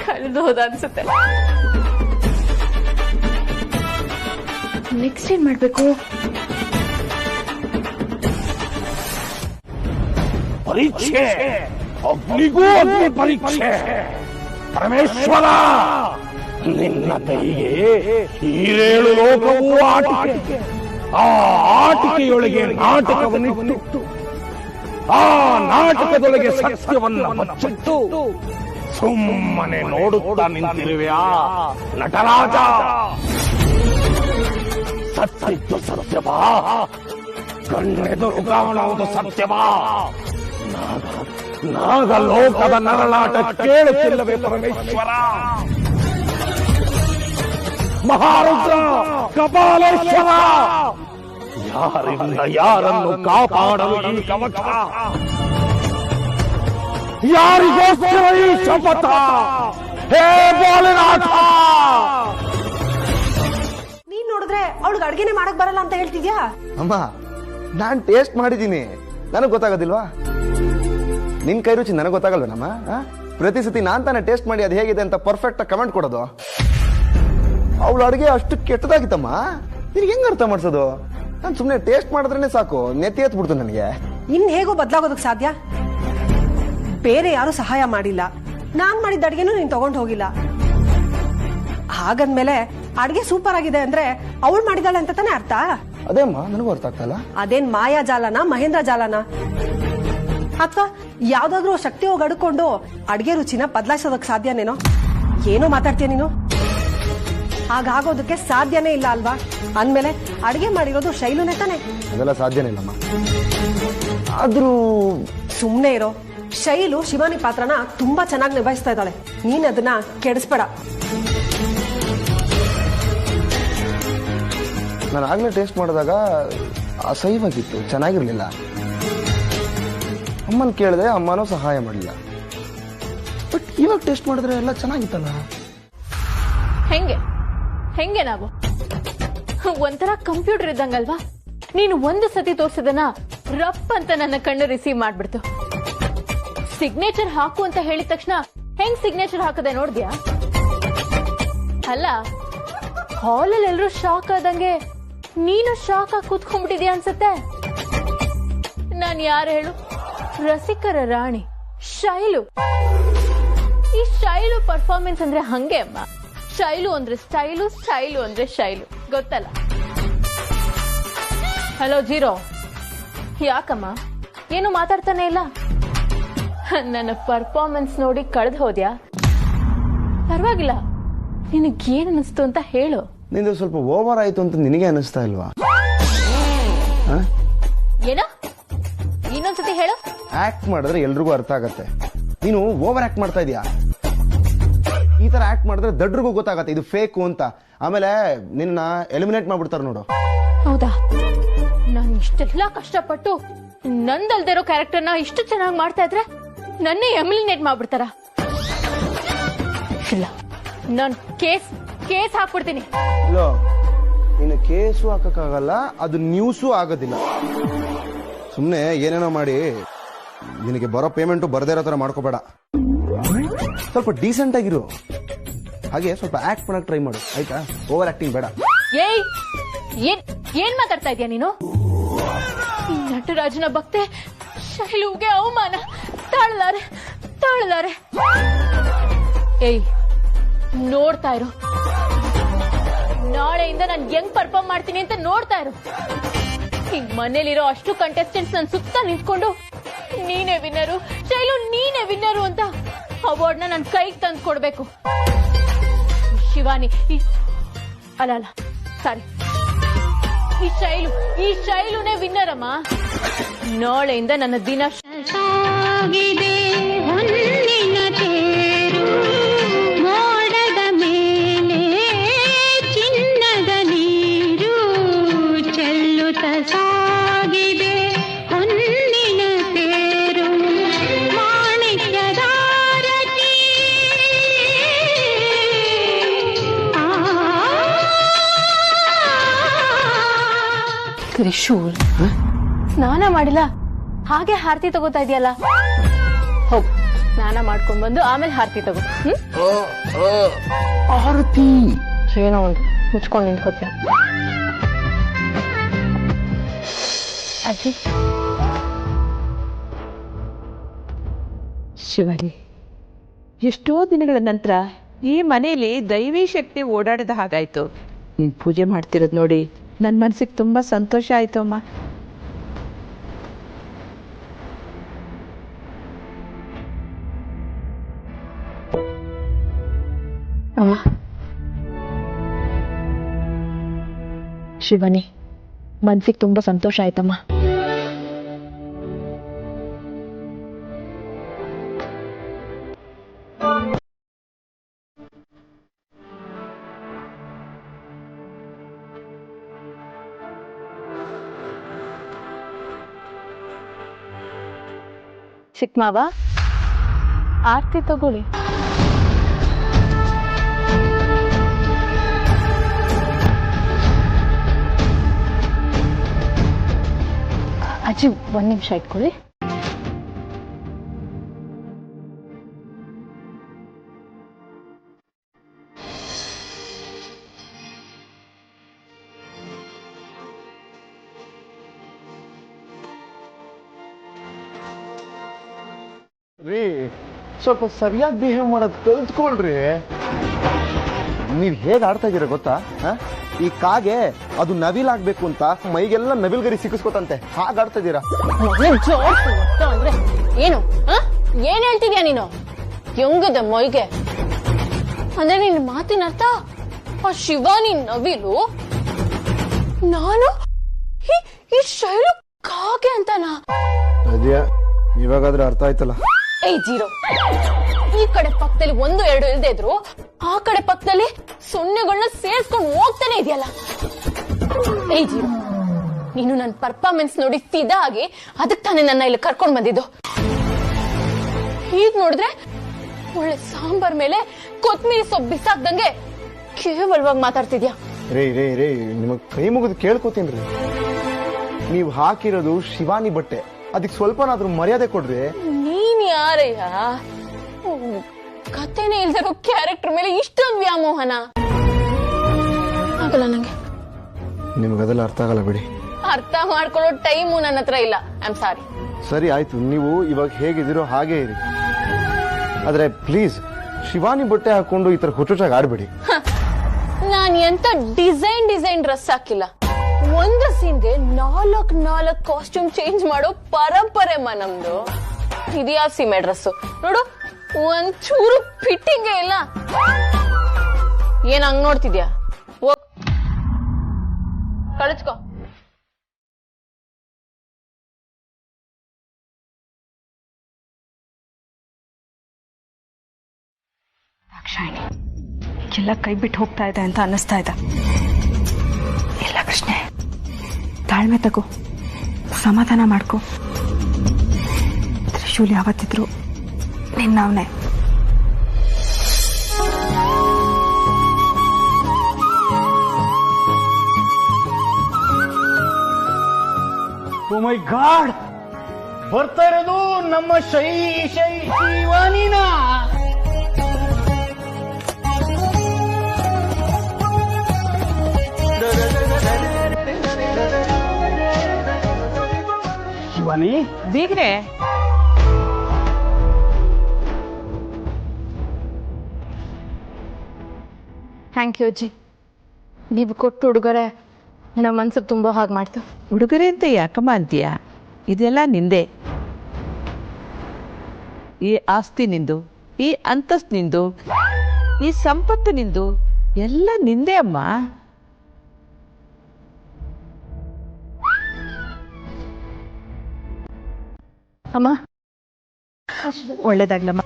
ಕಳೆದು ಹೋದ ಅನ್ಸುತ್ತೆ. ನೆಕ್ಸ್ಟ್ ಏನ್ ಮಾಡ್ಬೇಕು? ಪರೀಕ್ಷೆ, ಅಗ್ನಿಗೂ ಅಗ್ನಿ ಪರೀಕ್ಷೆ. ಪರಮೇಶ್ವರ, ನಿನ್ನ ಕೈಗೆ ಈರೇಳು ಲೋಕವೂ ಆಟಿಕೆ. ಆ ಆಟಿಕೆಯೊಳಗೆ ನಾಟಕವನ್ನಿಟ್ಟು ಆ ನಾಟಕದೊಳಗೆ ಸತ್ಯವನ್ನ ಬಚ್ಚಿಟ್ಟು ಸುಮ್ಮನೆ ನೋಡುತ್ತಾ ನಿಂತಿರುವೆಯಾ ನಟರಾಜ? ಸತ್ಯದ್ದು ಸತ್ಯವಾ? ಕಣ್ಣೆದುರು ಕಾಣುವುದು ಸತ್ಯವಾ? ನಾಗಲೋಕದ ನರಳಾಟ ಕೇಳುತ್ತಿಲ್ಲವೇ ಪರಮೇಶ್ವರ? ಮಹಾರುದ್ರ ಕಪಾಲೇಶ್ವರ ಯಾರಿಂದ ಯಾರನ್ನು ಕಾಪಾಡಲು ಈ ಕವಚ ಯಾರಿಗೋಸ್ಕರ ಈ ಶಪಥ ಹೇ ಭೋಲೆನಾಥ ನೀನ್ ನೋಡಿದ್ರೆ ಅವಳಿಗೆ ಅಡ್ಗೆನೆ ಮಾಡಕ್ ಬರಲ್ಲ ಅಂತ ಹೇಳ್ತಿದ್ಯಾ ಅಮ್ಮ ನಾನ್ ಟೇಸ್ಟ್ ಮಾಡಿದ್ದೀನಿ ನನಗ್ ಗೊತ್ತಾಗೋದಿಲ್ವಾ ನಿನ್ ಕೈ ರುಚಿ ನನಗ್ ಗೊತ್ತಾಗಲ್ವೇನಮ್ಮ ಪ್ರತಿ ಸತಿ ನಾನ್ ತಾನೇ ಟೇಸ್ಟ್ ಮಾಡಿ ಅದು ಹೇಗಿದೆ ಅಂತ ಪರ್ಫೆಕ್ಟ್ ಆಗಿ ಕಮೆಂಟ್ ಕೊಡೋದು ಅವಳ ಅಡುಗೆ ಅಷ್ಟು ಕೆಟ್ಟದಾಗಿತ್ತಮ್ಮ ನಿನಗೆ ಹೆಂಗ್ ಅರ್ಥ ಮಾಡ್ಸೋದು ನಾನು ಸುಮ್ಮನೆ ಟೇಸ್ಟ್ ಮಾಡಿದ್ರೇನೆ ಸಾಕು ನೆತ್ತಿ ಎತ್ಬಿಡ್ತು ನನಗೆ ಇನ್ ಹೇಗೋ ಬದಲಾಗೋದಕ್ ಸಾಧ್ಯ ಬೇರೆ ಯಾರು ಸಹಾಯ ಮಾಡಿಲ್ಲ ನಾನ್ ಮಾಡಿದ ಅಡ್ಗೆನೂ ನೀನ್ ತಗೊಂಡ್ ಹೋಗಿಲ್ಲ ಹಾಗಂದ್ಮೇಲೆ ಅಡ್ಗೆ ಸೂಪರ್ ಆಗಿದೆ ಅಂದ್ರೆ ಅವಳು ಮಾಡಿದಾಳೆ ಅಂತ ತಾನೇ ಅರ್ಥ ಅದೇ ಅಮ್ಮ ನನಗೂ ಅರ್ಥ ಆಗ್ತಲ್ಲ ಅದೇನ್ ಮಾಯಾ ಜಾಲನ ಮಹೇಂದ್ರ ಜಾಲನ ಅಥವಾ ಯಾವ್ದಾದ್ರು ಶಕ್ತಿ ಹೋಗಿ ಅಡ್ಕೊಂಡು ಅಡ್ಗೆ ರುಚಿನ ಬದಲಾಯಿಸೋದಕ್ ಸಾಧ್ಯನೇನೋ ಏನೋ ಮಾತಾಡ್ತೀಯ ನೀನು ಹಾಗಾಗೋದಕ್ಕೆ ಸಾಧ್ಯನೇ ಇಲ್ಲ ಅಲ್ವಾ ಅಂದ್ಮೇಲೆ ಅಡ್ಗೆ ಮಾಡಿರೋದು ಶೈಲುನೇ ತಾನೆ ಅದೆಲ್ಲ ಸಾಧ್ಯನೇ ಇಲ್ಲಮ್ಮ ಆದ್ರೂ ಸುಮ್ನೆ ಇರೋ ಶೈಲು ಶಿವಾನಿ ಪಾತ್ರನ ತುಂಬಾ ಚೆನ್ನಾಗಿ ನಿಭಾಯಿಸ್ತಾ ಇದ್ದಾಳೆ ನೀನ್ ಅದನ್ನ ಕೆಡಿಸ್ಬೇಡ ನಾನು ಆಗ್ಲೇ ಟೇಸ್ಟ್ ಮಾಡಿದಾಗ ಅಸಹ್ಯವಾಗಿತ್ತು ಚೆನ್ನಾಗಿರ್ಲಿಲ್ಲ ಅಮ್ಮನ್ ಕೇಳಿದೆ ಅಮ್ಮನೂ ಸಹಾಯ ಮಾಡಲಿಲ್ಲ ಬಟ್ ಇವಾಗ ಟೇಸ್ಟ್ ಮಾಡಿದ್ರೆ ಎಲ್ಲ ಚೆನ್ನಾಗಿತ್ತಲ್ಲ ಹೆಂಗೆ ನಾವು ಒಂಥರ ಕಂಪ್ಯೂಟರ್ ಇದ್ದಂಗಲ್ವಾ ನೀನು ಒಂದು ಸತಿ ತೋರ್ಸದನ್ನ ರಪ್ ಅಂತ ನನ್ನ ಕಣ್ಣು ರಿಸೀವ್ ಮಾಡ್ಬಿಡ್ತು ಸಿಗ್ನೇಚರ್ ಹಾಕು ಅಂತ ಹೇಳಿದ ತಕ್ಷಣ ಹೆಂಗ್ ಸಿಗ್ನೇಚರ್ ಹಾಕದೆ ನೋಡ್ದ್ಯಾ ಅಲ್ಲ ಹಾಲಲ್ಲಿ ಎಲ್ರು ಶಾಕ್ ಆದಂಗೆ ನೀನು ಶಾಕ್ ಆಗಿ ಕೂತ್ಕೊಂಡ್ಬಿಟ್ಟಿದ್ಯಾ ಅನ್ಸತ್ತೆ ನಾನ್ ಯಾರು ಹೇಳು ರಸಿಕರ ರಾಣಿ ಶೈಲು ಈ ಶೈಲು ಪರ್ಫಾರ್ಮೆನ್ಸ್ ಅಂದ್ರೆ ಹಂಗೆ ಅಮ್ಮ ಶೈಲು ಅಂದ್ರೆ ಸ್ಟೈಲು ಸ್ಟೈಲು ಅಂದ್ರೆ ಶೈಲು ಗೊತ್ತಲ್ಲ ಹಲೋ ಜೀರೋ ಯಾಕಮ್ಮ ಏನು ಮಾತಾಡ್ತಾನೆ ಇಲ್ಲ ನನ್ನ ಪರ್ಫಾರ್ಮೆನ್ಸ್ ನೋಡಿ ಕಳೆದು ಹೋದ್ಯಾ ಪರವಾಗಿಲ್ಲ ನಿನಗೇನ್ ಅನಿಸ್ತು ಅಂತ ಹೇಳು ನಿಂದು ಸ್ವಲ್ಪ ಓವರ್ ಆಯ್ತು ಅಂತ ನಿನಗೆ ಅನಿಸ್ತಾ ಇಲ್ವಾ ಏನ ಇನ್ನೊಂದ್ಸತಿ ಹೇಳು ಆಕ್ಟ್ ಮಾಡಿದ್ರೆ ಎಲ್ರಿಗೂ ಅರ್ಥ ಆಗತ್ತೆ ನೀನು ಓವರ್ ಆಕ್ಟ್ ಮಾಡ್ತಾ ಇದೀಯಾ ಈ ತರ ಆಕ್ಟ್ ಮಾಡಿದ್ರೆ ದಡ್ರಿಗೂ ಗೊತ್ತಾಗತ್ತೆ ಇದು ಫೇಕು ಅಂತ ಆಮೇಲೆ ನಿನ್ನ ಎಲಿಮಿನೇಟ್ ಮಾಡ್ಬಿಡ್ತಾರ ನೋಡು ಹೌದಾ ನಾನು ಇಷ್ಟೆಲ್ಲಾ ಕಷ್ಟಪಟ್ಟು ನಂದಲ್ದೇ ಇರೋ ಕ್ಯಾರೆಕ್ಟರ್ನ ಇಷ್ಟು ಚೆನ್ನಾಗಿ ಮಾಡ್ತಾ ಇದ್ರೆ ನನ್ನೇ ಎಲಿಮಿನೇಟ್ ಮಾಡ್ಬಿಡ್ತಾರ ಇಲ್ಲ ನಾನು ಕೇಸ್ ಹಾಕ್ಬಿಡ್ತೀನಿ ಇಲ್ಲೋ ನಿನ್ನ ಕೇಸು ಹಾಕಕ್ಕಾಗಲ್ಲ ಅದು ನ್ಯೂಸು ಆಗೋದಿಲ್ಲ ಸುಮ್ನೆ ಏನೇನೋ ಮಾಡಿ ನಿನಗೆ ಬರೋ ಪೇಮೆಂಟು ಬರದೇ ಇರೋ ತರ ಮಾಡ್ಕೋಬೇಡ ಸ್ವಲ್ಪ ಡೀಸೆಂಟ್ ಆಗಿರು ಹಾಗೆ ಸ್ವಲ್ಪ ಆಕ್ಟ್ ಮಾಡಕ್ ಟ್ರೈ ಮಾಡು ಆಯ್ತಾ ಓವರ್ ಆಕ್ಟಿಂಗ್ ಬೇಡ ಏಯ್ ಏನ್ ಮಾತಾಡ್ತಾ ಇದೀಯ ನೀನು ಈ ನಟರಾಜನ ಭಕ್ತೆ ಶೈಲುಗೆ ಅವಮಾನ ತಾಳಲಾರೆ ಏಯ್ ನೋಡ್ತಾ ಇರು ನಾಳೆಯಿಂದ ನಾನು ಹೆಂಗ್ ಪರ್ಫಾರ್ಮ್ ಮಾಡ್ತೀನಿ ಅಂತ ನೋಡ್ತಾ ಇರು ಈ ಮನೇಲಿರೋ ಅಷ್ಟು ಕಂಟೆಸ್ಟೆಂಟ್ಸ್ ನನ್ ಸುತ್ತ ನಿಂತ್ಕೊಂಡು ನೀನೇ ವಿನ್ನರು ಶೈಲು ನೀನೇ ವಿನ್ನರು ಅಂತ ಅವಾರ್ಡ್ನ ನನ್ ಕೈಗೆ ತಂದು ಕೊಡ್ಬೇಕು ಶಿವಾನಿ ಅಲ್ಲ ಸಾರಿ ಈ ಶೈಲುನೇ ವಿನ್ನರ್ ಅಮ್ಮ ನಾಳೆಯಿಂದ ನನ್ನ ದಿನ ತ್ರಿಶೂಲ್ ಸ್ನಾನ ಮಾಡಿಲ್ಲ ಹಾಗೆ ಹಾರತಿ ತಗೋತಾ ಇದೆಯಲ್ಲ ಹೋಗ್ ಸ್ನಾನ ಮಾಡ್ಕೊಂಡ್ ಬಂದು ಆಮೇಲೆ ಹಾರತಿ ತಗೋ ಆರತಿ ಏನೋ ಒಂದು ಮುಚ್ಕೊಂಡು ನಿಂತ್ಕೋತೀಯ ಅಜ್ಜಿ ಶಿವರಿ ಎಷ್ಟೋ ದಿನಗಳ ನಂತರ ಈ ಮನೆಯಲ್ಲಿ ದೈವಿ ಶಕ್ತಿ ಓಡಾಡಿದ ಹಾಗಾಯ್ತು ನೀನ್ ಪೂಜೆ ಮಾಡ್ತಿರೋದು ನೋಡಿ ನನ್ನ ಮನಸ್ಸಿಗೆ ತುಂಬಾ ಸಂತೋಷ ಆಯ್ತು ಅಮ್ಮ ಶಿವನಿ ಮನ್ಸಿಗೆ ತುಂಬಾ ಸಂತೋಷ ಆಯ್ತಮ್ಮ ಚಿಕ್ಕ ಮಾವ ಆರ್ತಿ ತಗೊಳ್ಳಿ. ಅಜ್ಜಿ 1 ನಿಮಿಷ ಇಟ್ಕೊಳ್ಳಿ. ರೀ ಸ್ವಲ್ಪ ಸರಿಯಾಗಿ ಬಿಹೇವ್ ಮಾಡೋದು ಕಲ್ತ್ಕೊಳ್ರಿ. ನೀವ್ ಹೇಗ್ ಆಡ್ತಾ ಇದೀರ ಗೊತ್ತಾ? ಈ ಕಾಗೆ ಅದು ನವಿಲಾಗ್ಬೇಕು ಅಂತ ಮೈಗೆಲ್ಲ ನವಿಲ್ಗರಿ ಸಿಕ್ಕಿಸ್ಕೊತಂತೆ, ಹಾಗೆ ಆಡ್ತಾ ಇದೀರಾ. ಅಂದ್ರೆ ಏನು ಏನ್ ಹೇಳ್ತಿದ್ಯಾ ನೀನು? ಹೆಂಗದ ಮೈಗೆ ಅಂದ್ರೆ ನಿನ್ ಮಾತಿನ ಅರ್ಥ ಆ ಶಿವಾನಿ ನವಿಲು, ನಾನು ಈ ಶೈಲು ಕಾಗೆ ಅಂತನಾ? ಅದೇ ಇವಾಗಾದ್ರೆ ಅರ್ಥ ಆಯ್ತಲ್ಲ. ಏಯ್ ಜೀರೋ, ಈ ಕಡೆ ಪಕ್ಕದಲ್ಲಿ 1, 2 ಇಲ್ದೇ ಇದ್ರು ಆ ಕಡೆ ಪಕ್ಕದಲ್ಲಿ ಸೊನ್ನೆಗಳನ್ನ ಸೇರ್ಸ್ಕೊಂಡು ಹೋಗ್ತಾನೆ ಇದೆಯಲ್ಲ. ಏಯ್ ಜೀರೋ, ನೀನು ನನ್ನ ಪರ್ಫಾರ್ಮೆನ್ಸ್ ನೋಡಿ ಸೀದಾ ಆಗಿ ಅದಕ್ಕೆ ತಾನೇ ನನ್ನ ಇಲ್ಲಿ ಕರ್ಕೊಂಡ್ ಬಂದಿದ್ದು. ಹೀಗ್ ನೋಡಿದ್ರೆ ಒಳ್ಳೆ ಸಾಂಬಾರ್ ಮೇಲೆ ಕೊತ್ಮೀರಿ ಸೊಪ್ಪು ಬಿಸಾಕ್ದಂಗೆ ಕೇವಲವಾಗಿ ಮಾತಾಡ್ತಿದ್ಯಾ. ರೇ ರೇ ರೇ ನಿಮಗ್ ಕೈ ಮುಗಿದು ಕೇಳ್ಕೊತೀನ್ರಿ. ನೀವ್ ಹಾಕಿರೋದು ಶಿವಾನಿ ಬಟ್ಟೆ, ಅದಕ್ಕೆ ಸ್ವಲ್ಪನಾದ್ರೂ ಮರ್ಯಾದೆ ಕೊಡ್ರಿ. ನೀನ್ ಯಾರಯ್ಯ? ಕತೆನೇ ಇಲ್ದಿರೋ ಕ್ಯಾರೆಕ್ಟರ್ ಮೇಲೆ ಇಷ್ಟೊಂದು ವ್ಯಾಮೋಹನ ಆಗಲ್ಲ ನಂಗೆ. ನಿಮ್ಗದೆಲ್ಲ ಅರ್ಥ ಆಗಲ್ಲ ಬಿಡಿ. ಅರ್ಥ ಮಾಡ್ಕೊಳ್ಳೋ ಟೈಮು ನನ್ನ ಹತ್ರ ಇಲ್ಲ. I am sorry. ಸರಿ ಆಯ್ತು, ನೀವು ಇವಾಗ ಹೇಗಿದ್ದೀರೋ ಹಾಗೆ ಇರಿ. ಆದ್ರೆ ಪ್ಲೀಸ್ ಶಿವಾನಿ ಬಟ್ಟೆ ಹಾಕೊಂಡು ಈ ತರ ಹುಚ್ಚುಚ್ಚಾಗಿ ಆಡ್ಬೇಡಿ. ನಾನ್ ಎಂತ ಡಿಸೈನ್ ಡ್ರೆಸ್ ಹಾಕಿಲ್ಲ. ಒಂದು ಸೀನ್ಗೆ 4 ಕಾಸ್ಟ್ಯೂಮ್ ಚೇಂಜ್ ಮಾಡೋ ಪರಂಪರೆ ನಮ್ದು. ಇದ್ಯಾ ಸೀಮೆ ಡ್ರೆಸ್ ನೋಡು, ಒಂಚೂರು ಫಿಟ್ಟಿಂಗ್ ಇಲ್ಲ. ಏನ್ ಹಂಗ್ ನೋಡ್ತಿದ್ಯಾ? ಕಳಿಸ್ಕೊ. ದಾಕ್ಷಾಯಿಣಿ ಎಲ್ಲ ಕೈ ಬಿಟ್ಟು ಹೋಗ್ತಾ ಇದೆ ಅಂತ ಅನ್ನಿಸ್ತಾ ಇದೆ. ಇಲ್ಲ ಕೃಷ್ಣೆ, ತಾಳ್ಮೆ ತಗೋ, ಸಮಾಧಾನ ಮಾಡ್ಕೋ. ತ್ರಿಶೂಲ್ ಯಾವತ್ತಿದ್ರು ನಿನ್ನವನೇ. ಓ ಮೈ ಗಾಡ್, ಬರ್ತಾ ಇರೋದು ನಮ್ಮ ಶಿವಾನಿನ. ಶಿವಾನಿ ಬೀಗ್ರೆ, ಥ್ಯಾಂಕ್ ಯು ಅಜ್ಜಿ. ನೀವು ಕೊಟ್ಟು ಉಡುಗೊರೆ ನಮ್ಮ ಮನ್ಸಿಗೆ ತುಂಬಾ ಹಾಗೆ ಮಾಡ್ತು. ಉಡುಗೊರೆ ಅಂತ ಯಾಕಮ್ಮ ಅಂತೀಯ? ಇದೆಲ್ಲ ನಿಂದೆ. ಈ ಆಸ್ತಿ ನಿಂದು, ಈ ಅಂತಸ್ತು ನಿಂದು, ಈ ಸಂಪತ್ತು ನಿಂದು, ಎಲ್ಲ ನಿಂದೆ ಅಮ್ಮ. ಅಮ್ಮ ಒಳ್ಳೇದಾಗ್ಲಮ್ಮ.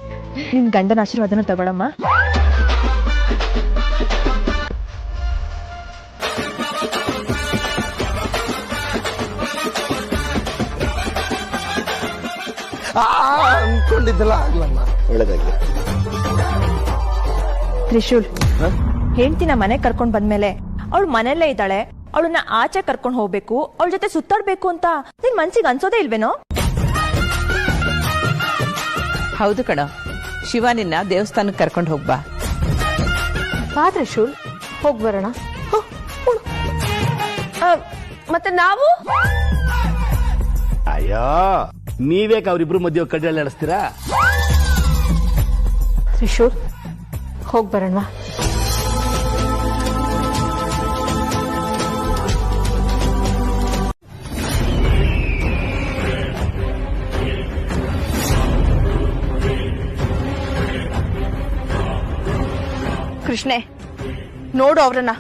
ನಿನ್ ಗಂಡನ ಆಶೀರ್ವಾದನ ತಗೊಳಮ್ಮ. ಅನ್ಕೊಂಡಿದ್ದೆಲ್ಲ ಆಗ್ಲಮ್ಮ, ಒಳ್ಳೇದಾಗ್ಲಿ. ತ್ರಿಶೂಲ್, ಹೆಂಡ್ತಿನ ಮನೆ ಕರ್ಕೊಂಡ್ ಬಂದ್ಮೇಲೆ ಅವಳು ಮನೆಯಲ್ಲೇ ಇದ್ದಾಳೆ, ಅವಳನ್ನ ಆಚೆ ಕರ್ಕೊಂಡ್ ಹೋಗ್ಬೇಕು, ಅವಳ ಜೊತೆ ಸುತ್ತಾಡ್ಬೇಕು ಅಂತ ನಿನ್ ಮನ್ಸಿಗೆ ಅನ್ಸೋದೇ ಇಲ್ವೇನೋ? ಹೌದು ಕಣ, ಶಿವಾನಿನ ದೇವಸ್ಥಾನಕ್ಕೆ ಕರ್ಕೊಂಡು ಹೋಗ್ಬಾ. ಬಾ ತ್ರಿಶೂಲ್, ಹೋಗ್ ಬರೋಣ. ಮತ್ತೆ ನಾವು ಅಯ್ಯೋ, ನೀವೇಕ ಅವ್ರಿಬ್ರು ಮಧ್ಯೆ ಕಡ್ಡಲ್ಲಿ ನಡೆಸ್ತೀರಾ? ತ್ರಿಶೂಲ್, ಹೋಗ್ ಬರೋಣ. ಕೃಷ್ಣೆ, ನೋಡು ಅವ್ರನ್ನ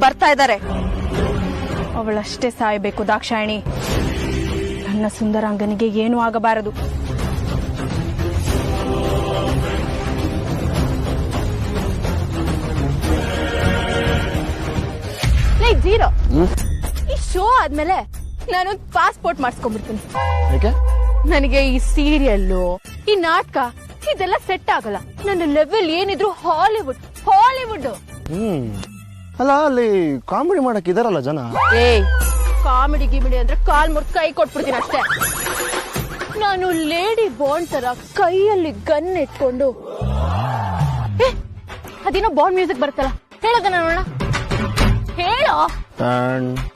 ಬರ್ತಾ ಇದ್ದಾರೆ. ಅವಳಷ್ಟೇ ಸಾಯಬೇಕು ದಾಕ್ಷಾಯಿಣಿ. ನನ್ನ ಸುಂದರಾಂಗನಿಗೆ ಏನೂ ಆಗಬಾರದು. ಜೀರೋ, ಈ ಶೋ ಆದ್ಮೇಲೆ ನಾನು ಪಾಸ್ಪೋರ್ಟ್ ಮಾಡಿಸ್ಕೊಂಡ್ಬಿಡ್ತೀನಿ. ನನಗೆ ಈ ಸೀರಿಯಲ್ಲು ಈ ನಾಟಕ ಇದೆಲ್ಲ ಸೆಟ್ ಆಗಲ್ಲ. ನನ್ನ ಲೆವೆಲ್ ಏನಿದ್ರು ಹಾಲಿವುಡ್ ಹಾಲಿವುಡ್. ಅಲ್ಲ ಅಲ್ಲಿ ಕಾಮಿಡಿ ಮಾಡಕ್ ಇದಾರಲ್ಲ ಜನ. ಕಾಮಿಡಿ ಗಿಮಿಡಿ ಅಂದ್ರೆ ಕಾಲ್ ಮುರ್ದ್ ಕೈ ಕೊಟ್ಬಿಡ್ತೀನಿ ಅಷ್ಟೇ. ನಾನು ಲೇಡಿ ಬಾಂಡ್ ತರ ಕೈಯಲ್ಲಿ ಗನ್ ಇಟ್ಕೊಂಡು ಅದೇನೋ ಬಾಂಡ್ ಮ್ಯೂಸಿಕ್ ಬರುತ್ತಲ್ಲ, ಹೇಳೋದನ್ನ ನೋಡೋಣ. ಹೇಳೋ.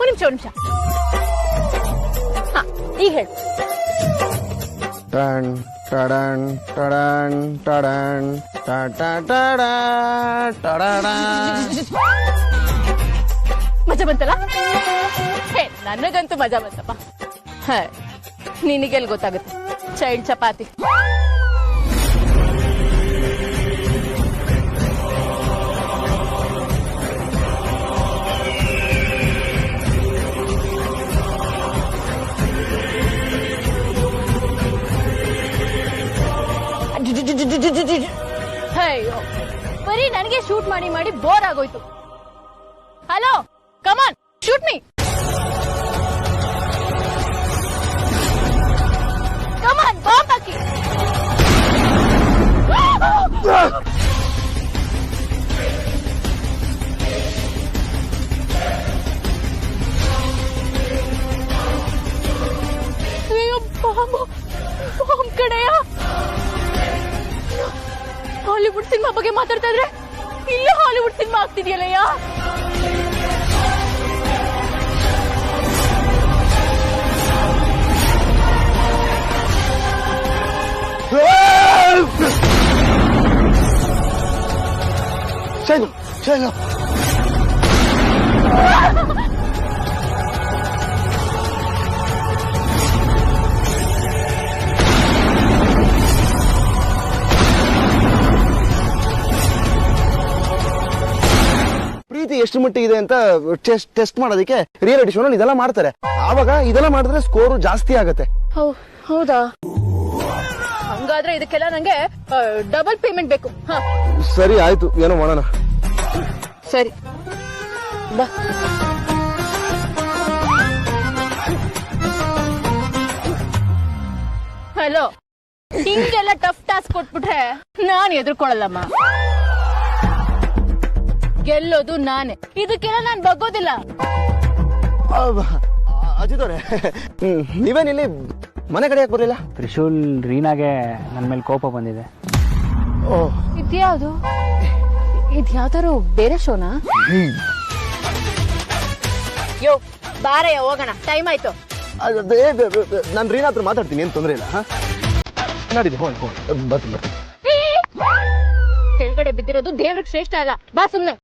ಒಂದ್ ನಿಮಿಷ ಈಗ ಹೇಳು. ಮಜಾ ಬಂತಲ್ಲ? ನನಗಂತೂ ಮಜಾ ಬಂತಪ್ಪ. ನಿನಗೆಲ್ ಗೊತ್ತಾಗುತ್ತೆ ಚೈಲ್ಡ್ ಚಪಾತಿ. ಅಯ್ಯೋ, ಬರೀ ನನಗೆ ಶೂಟ್ ಮಾಡಿ ಮಾಡಿ ಬೋರ್ ಆಗೋಯ್ತು. ಹಲೋ, ಕಮಾನ್ ಶೂಟ್ ಮೀ. ಕಮಾನ್ ಬಾಂಬ್ ಹಾಕಿ. ಅಯ್ಯೋ ಬಾಂಬ್ ಬಾಂಬ್ ಕಡೆಯ. ಹಾಲಿವುಡ್ ಸಿನಿಮಾ ಬಗ್ಗೆ ಮಾತಾಡ್ತಾ ಇದ್ರೆ ಇಲ್ಲೇ ಹಾಲಿವುಡ್ ಸಿನಿಮಾ ಆಗ್ತಿದ್ಯಲ್ಲಯ್ಯ. ಶೈಲು ಶೈಲು ಪ್ರೀತಿ ಎಷ್ಟು ಮಟ್ಟಿಗಿದೆ ಅಂತ ಟೆಸ್ಟ್ ಮಾಡೋದಕ್ಕೆ ರಿಯಾಲಿಟಿ ಶೋನಲ್ಲಿ ಇದೆಲ್ಲ ಮಾಡ್ತಾರೆ. ಆವಾಗ ಇದೆಲ್ಲ ಮಾಡಿದ್ರೆ ಸ್ಕೋರು ಜಾಸ್ತಿ ಆಗತ್ತೆ. ಹೌದಾ? ಹಂಗಾದ್ರೆ ಇದಕ್ಕೆಲ್ಲ ನಂಗೆ ಡಬಲ್ ಪೇಮೆಂಟ್ ಬೇಕು. ಸರಿ ಆಯ್ತು, ಏನೋ ಮಾಡೋಣ. ಸರಿ ಬಾ. ಹಲೋ, ಹಿಂಗೆಲ್ಲ ಟಫ್ ಟಾಸ್ಕ್ ಕೊಟ್ಬಿಟ್ರೆ ನಾನು ಎದುರ್ಕೊಳ್ಳಲ್ಲಮ್ಮ. ಗೆಲ್ಲೋದು ನಾನೇ, ಇದಕ್ಕೆಲ್ಲ ನಾನ್ ಬಗ್ಗೋದಿಲ್ಲ. ಅಜಿತ್ ಅವರೇ, ನೀವೇನಿಲ್ಲಿ ಮನೆ ಕಡೆ ಯಾಕೆ ಬರಲಿಲ್ಲ? ತ್ರಿಶೂಲ್ ರೀನಾಗೆ ನನ್ನ ಮೇಲೆ ಕೋಪ ಬಂದಿದೆ. ಇದ್ಯಾವುದು? ಇದ್ಯಾವ್ದಾರು ಬೇರೆ ಶೋನಾ? ಯೋ ಬಾರಯ್ಯ ಹೋಗೋಣ, ಟೈಮ್ ಆಯ್ತು. ನಾನು ರೀನಾ ಹತ್ರ ಮಾತಾಡ್ತೀನಿ, ಏನ್ ತೊಂದರೆ ಇಲ್ಲ. ನಡೀರಿ ಬರ್ತೀನಿ. ಕೆಳಗಡೆ ಬಿದ್ದಿರೋದು ದೇವ್ರಿಗೆ ಶ್ರೇಷ್ಠ ಅಲ್ಲ, ಬಾ ಸುಮ್ನೆ.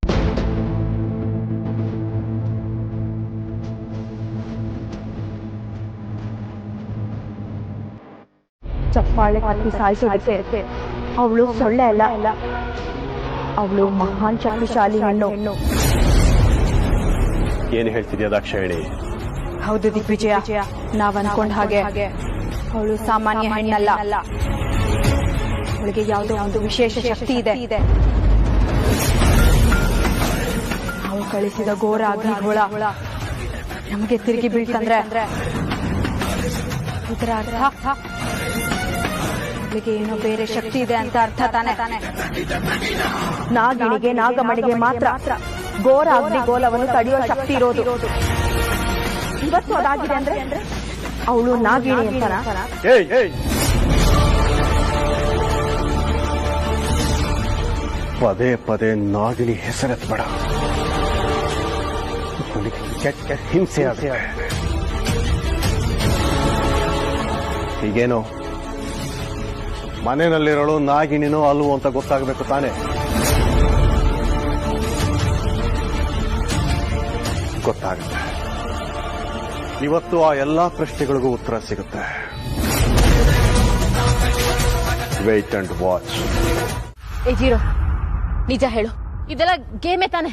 ಚಪ್ಪಾಳೆ ಹಾಕಿ ಸಾಯಿಸೋದಕ್ಕೆ ಅವಳು ಸೊಳ್ಳೆ ಅಲ್ಲ, ಅವಳು ಮಹಾನ್ ಶಕ್ತಿಶಾಲಿ ಹೆಣ್ಣು. ಏನು ಹೇಳ್ತಿದ್ಯಾ ದಾಕ್ಷಾಯಣಿ? ಹೌದು ದಿಗ್ವಿಜಯ, ನಾವ್ ಅನ್ಕೊಂಡ ಹಾಗೆ ಅವಳು ಸಾಮಾನ್ಯ ಹೆಣ್ಣಲ್ಲ. ಅವಳಿಗೆ ಯಾವುದೋ ಒಂದು ವಿಶೇಷ ಶಕ್ತಿ ಇದೆ. ಅವಳು ಕಳಿಸಿದ ಘೋರ ಅಗ್ನಿಗೋಳ ನಮಗೆ ತಿರುಗಿ ಬೀಳ್ತಂದ್ರೆ ಇದರ ಅರ್ಥ ಅವಳಿಗೆ ಏನೋ ಬೇರೆ ಶಕ್ತಿ ಇದೆ ಅಂತ ಅರ್ಥ ತಾನೆ. ನಾಗಿಣಿಗೆ ನಾಗಮಣಿಗೆ ಮಾತ್ರ ಘೋರ ಅಗ್ನಿಗೋಲವನ್ನು ತಡೆಯುವ ಶಕ್ತಿ ಇರೋದು. ಇವತ್ತು ಅದಾಗಿದೆ ಅಂದ್ರೆ ಅವಳು ನಾಗಿಣಿ ಅಂತಾನ? ಪದೇ ಪದೇ ನಾಗಿಣಿ ಹೆಸರೆತ್ಬೇಡ, ಕೆಟ್ಟ ಹಿಂಸೆ ಆಗುತ್ತೆ. ಹೀಗೇನೋ ಮನೆಯಲ್ಲಿರೋಳು ನಾಗಿಣಿನೋ ಅಲ್ವೋ ಅಂತ ಗೊತ್ತಾಗಬೇಕು ತಾನೆ. ಗೊತ್ತಾಗುತ್ತೆ. ಇವತ್ತು ಆ ಎಲ್ಲಾ ಪ್ರಶ್ನೆಗಳಿಗೂ ಉತ್ತರ ಸಿಗುತ್ತೆ. Wait and watch. ಏ ಜೀರೋ, ನಿಜ ಹೇಳು, ಇದೆಲ್ಲ ಗೇಮೇ ತಾನೆ?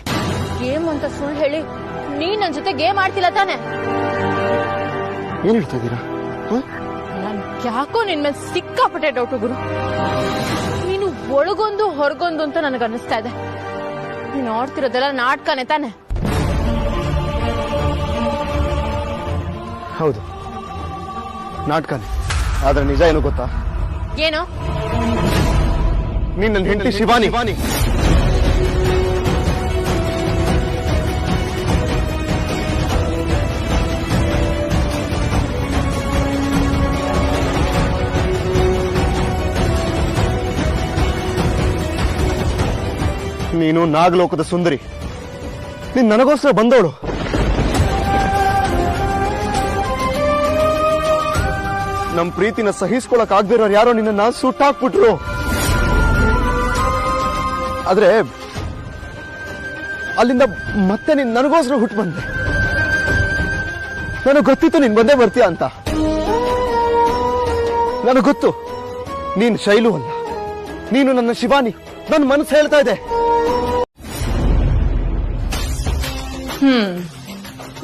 ಗೇಮ್ ಅಂತ ಸುಳ್ಳು ಹೇಳಿ ನೀನ್ ನನ್ ಜೊತೆ ಗೇಮ್ ಆಡ್ತಿಲ್ಲ ತಾನೆ? ಏನ್ ಹೇಳ್ತಾ ಇದ್ದೀರಾ? ನನ್ ಯಾಕೋ ನಿನ್ ಮೇಲೆ ಸಿಕ್ಕಾಪಟ್ಟೆ ಡೌಟು ಗುರು. ನೀನು ಒಳಗೊಂದು ಹೊರಗೊಂದು ಅಂತ ನನಗೆ ಅನ್ನಿಸ್ತಾ ಇದೆ. ನೀನು ಆಡ್ತಿರೋದೆಲ್ಲ ನಾಟಕನೇ ತಾನೆ? ಹೌದು, ನಾಟಕನೇ. ಆದ್ರೆ ನಿಜ ಏನು ಗೊತ್ತಾ? ಏನು? ನೀನ್ ನನ್ನ ಹೆಂಡತಿ ಶಿವಾನಿ. ನೀನು ನಾಗಲೋಕದ ಸುಂದರಿ. ನೀನ್ ನನಗೋಸ್ಕರ ಬಂದವಳು. ನಮ್ ಪ್ರೀತಿನ ಸಹಿಸ್ಕೊಳಕ್ ಆಗದಿರೋರು ಯಾರೋ ನಿನ್ನ ಸುಟ್ಟಾಕ್ಬಿಟ್ರು. ಆದ್ರೆ ಅಲ್ಲಿಂದ ಮತ್ತೆ ನೀನ್ ನನಗೋಸ್ಕರ ಹುಟ್ಟು ಬಂದೆ. ನನಗ್ ಗೊತ್ತಿತ್ತು ನೀನ್ ಬಂದೇ ಬರ್ತೀಯ ಅಂತ. ನನಗ್ ಗೊತ್ತು ನೀನ್ ಶೈಲು ಅಲ್ಲ, ನೀನು ನನ್ನ ಶಿವಾನಿ. ನನ್ನ ಮನಸ್ಸು ಹೇಳ್ತಾ ಇದೆ.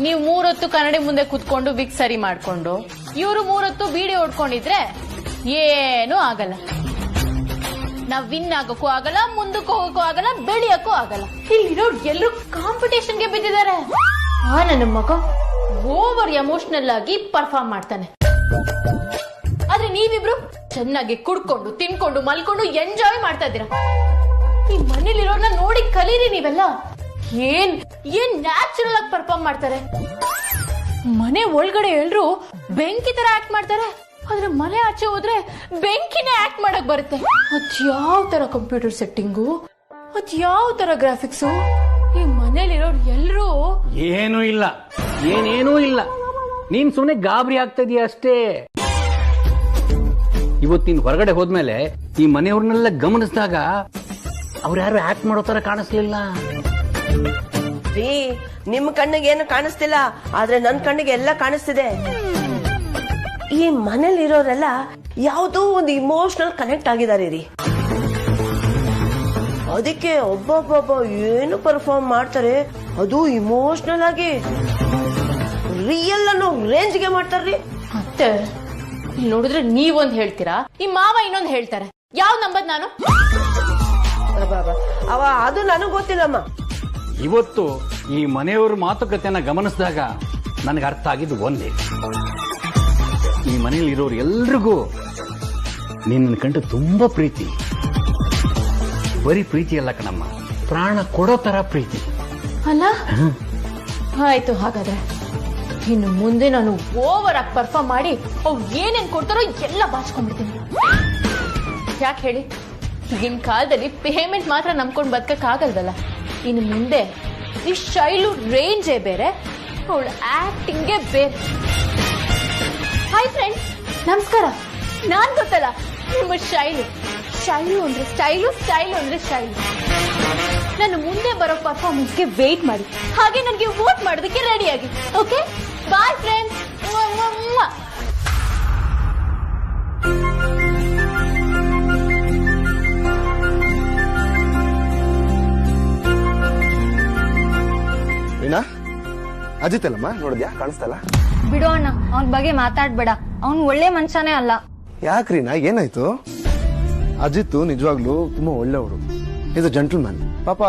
ನೀವು 3 ಹೊತ್ತು ಕನ್ನಡಿ ಮುಂದೆ ಕುತ್ಕೊಂಡು ವಿಗ್ ಸರಿ ಮಾಡ್ಕೊಂಡು ಇವರು 3 ಹೊತ್ತು ಬೀಡಿ ಹೊಡ್ಕೊಂಡಿದ್ರೆ ಏನೂ ಆಗಲ್ಲ. ನಾವ್ ವಿನ್ ಆಗಕ್ಕೂ ಆಗಲ್ಲ, ಮುಂದಕ್ಕೂ ಹೋಗಕ್ಕೂ ಆಗಲ್ಲ, ಬೆಳೆಯಕ್ಕೂ ಆಗಲ್ಲ. ಇಲ್ಲಿರೋ ಎಲ್ಲರೂ ಕಾಂಪಿಟೇಷನ್ಗೆ ಬಿದ್ದಿದ್ದಾರೆ. ನನ್ನ ಮಗ ಓವರ್ ಎಮೋಷನಲ್ ಆಗಿ ಪರ್ಫಾರ್ಮ್ ಮಾಡ್ತಾನೆ. ಆದ್ರೆ ನೀವಿಬ್ರು ಚೆನ್ನಾಗಿ ಕುಡ್ಕೊಂಡು ತಿನ್ಕೊಂಡು ಮಲ್ಕೊಂಡು ಎಂಜಾಯ್ ಮಾಡ್ತಾ ಇದ್ದೀರಾ. ಈ ಮನೇಲಿರೋರ್ನ ನೋಡಿ ಕಲೀರಿ ನೀವೆಲ್ಲ. ಏನ್ ನ್ಯಾಚುರಲ್ ಆಗಿ ಪರ್ಫಾರ್ಮ್ ಮಾಡ್ತಾರೆ. ಮನೆ ಒಳಗಡೆ ಎಲ್ರು ಬೆಂಕಿ ತರ ಆಕ್ಟ್ ಮಾಡ್ತಾರೆ, ಆದ್ರೆ ಮನೆ ಆಚೆ ಹೋದ್ರೆ ಬೆಂಕಿನೇ ಆಕ್ಟ್ ಮಾಡಕ್ ಬರುತ್ತೆ. ಅದ್ಯಾವ ತರ ಕಂಪ್ಯೂಟರ್ ಸೆಟ್ಟಿಂಗು, ಅದ್ಯಾವ ತರ ಗ್ರಾಫಿಕ್ಸು. ಈ ಮನೇಲಿರೋರು ಎಲ್ರು ಏನೂ ಇಲ್ಲ, ಏನೇನೂ ಇಲ್ಲ. ನೀನ್ ಸುಮ್ಮನೆ ಗಾಬರಿ ಆಗ್ತಾ ಇದೀಯ ಅಷ್ಟೇ. ಇವತ್ತಿನ ಹೊರಗಡೆ ಹೋದ್ಮೇಲೆ ಈ ಮನೆಯವ್ರನ್ನೆಲ್ಲ ಗಮನಿಸಿದಾಗ ಅವ್ರು ಯಾರು ಆಕ್ಟ್ ಮಾಡೋ ತರ ಕಾಣಿಸ್ಲಿಲ್ಲ. ರೀ, ನಿಮ್ ಕಣ್ಣಿಗೆ ಏನು ಕಾಣಿಸ್ತಿಲ್ಲ, ಆದ್ರೆ ನನ್ ಕಣ್ಣಿಗೆ ಎಲ್ಲ ಕಾಣಿಸ್ತಿದೆ. ಈ ಮನೇಲಿ ಇರೋರೆಲ್ಲ ಯಾವುದೋ ಒಂದು ಇಮೋಷನಲ್ ಕನೆಕ್ಟ್ ಆಗಿದ್ದಾರೆ ರೀ. ಅದಕ್ಕೆ ಒಬ್ಬೊಬ್ಬೊಬ್ಬ ಏನು ಪರ್ಫಾರ್ಮ್ ಮಾಡ್ತಾರೆ, ಅದು ಇಮೋಷನಲ್ ಆಗಿ ರಿಯಲ್ ಅನ್ನೋ ರೇಂಜ್ಗೆ ಮಾಡ್ತಾರ್ರಿ. ಮತ್ತೆ ಇಲ್ಲಿ ನೋಡಿದ್ರೆ ನೀವೊಂದ್ ಹೇಳ್ತೀರಾ, ಈ ಮಾವ ಇನ್ನೊಂದ್ ಹೇಳ್ತಾರೆ. ಯಾವ್ ನಂಬದ್ ನಾನು? ಅದು ನನಗ್ ಗೊತ್ತಿಲ್ಲಮ್ಮ. ಇವತ್ತು ಈ ಮನೆಯವ್ರ ಮಾತುಕತೆಯನ್ನ ಗಮನಿಸಿದಾಗ ನನಗೆ ಅರ್ಥ ಆಗಿದ್ದು ಒಂದೇ, ಈ ಮನೆಯಲ್ಲಿ ಇರೋರು ಎಲ್ರಿಗೂ ನಿನ್ನ ಕಂಡು ತುಂಬಾ ಪ್ರೀತಿ. ಬರೀ ಪ್ರೀತಿ ಅಲ್ಲ ಕಣಮ್ಮ, ಪ್ರಾಣ ಕೊಡೋ ತರ ಪ್ರೀತಿ ಅಲ್ಲ. ಆಯ್ತು, ಹಾಗಾದ್ರೆ ಇನ್ನು ಮುಂದೆ ನಾನು ಓವರ್ ಆಗಿ ಪರ್ಫಾರ್ಮ್ ಮಾಡಿ ಅವ್ರು ಏನೇನ್ ಕೊಡ್ತಾರೋ ಎಲ್ಲ ಬಾಚ್ಕೊಂಡ್ಬಿಡ್ತೀನಿ. ಯಾಕೆ ಹೇಳಿ, ಈಗಿನ ಕಾಲದಲ್ಲಿ ಪೇಮೆಂಟ್ ಮಾತ್ರ ನಂಬ್ಕೊಂಡು ಬದುಕಕ್ ಆಗಲ್ವಲ್ಲ. ಇನ್ನು ಮುಂದೆ ಈ ಶೈಲು ರೇಂಜೇ ಬೇರೆ, ಅವಳ ಆಕ್ಟಿಂಗೇ ಬೇರೆ. ಹಾಯ್ ಫ್ರೆಂಡ್ಸ್, ನಮಸ್ಕಾರ. ನಾನ್ ಗೊತ್ತಲ್ಲ ನಿಮ್ಮ ಶೈಲು. ಶೈಲು ಅಂದ್ರೆ ಸ್ಟೈಲು, ಸ್ಟೈಲು ಅಂದ್ರೆ ಶೈಲು. ನಾನು ಮುಂದೆ ಬರೋ ಪರ್ಫಾರ್ಮೆನ್ಸ್ಗೆ ವೇಟ್ ಮಾಡಿ, ಹಾಗೆ ನನಗೆ ವೋಟ್ ಮಾಡೋದಕ್ಕೆ ರೆಡಿ ಆಗಿ. Okay, bye friends. ಅಜಿತ್ ಅಲ್ಲಮ್ಮ, ನೋಡಿದ್ಯಾ? ಕಾಣಿಸ್ತಲ್ಲ? ಬಿಡು ಅಣ್ಣ, ಅವನ್ ಬಗ್ಗೆ ಮಾತಾಡ್ಬೇಡ. ಅವ್ನ್ ಒಳ್ಳೆ ಮನುಷ್ಯನೇ ಅಲ್ಲ. ಯಾಕ್ರೀನಾ, ಏನಾಯ್ತು? ಅಜಿತ್ ನಿಜವಾಗ್ಲೂ ತುಂಬಾ ಒಳ್ಳೆಯವರು. Is a gentleman. ಪಾಪ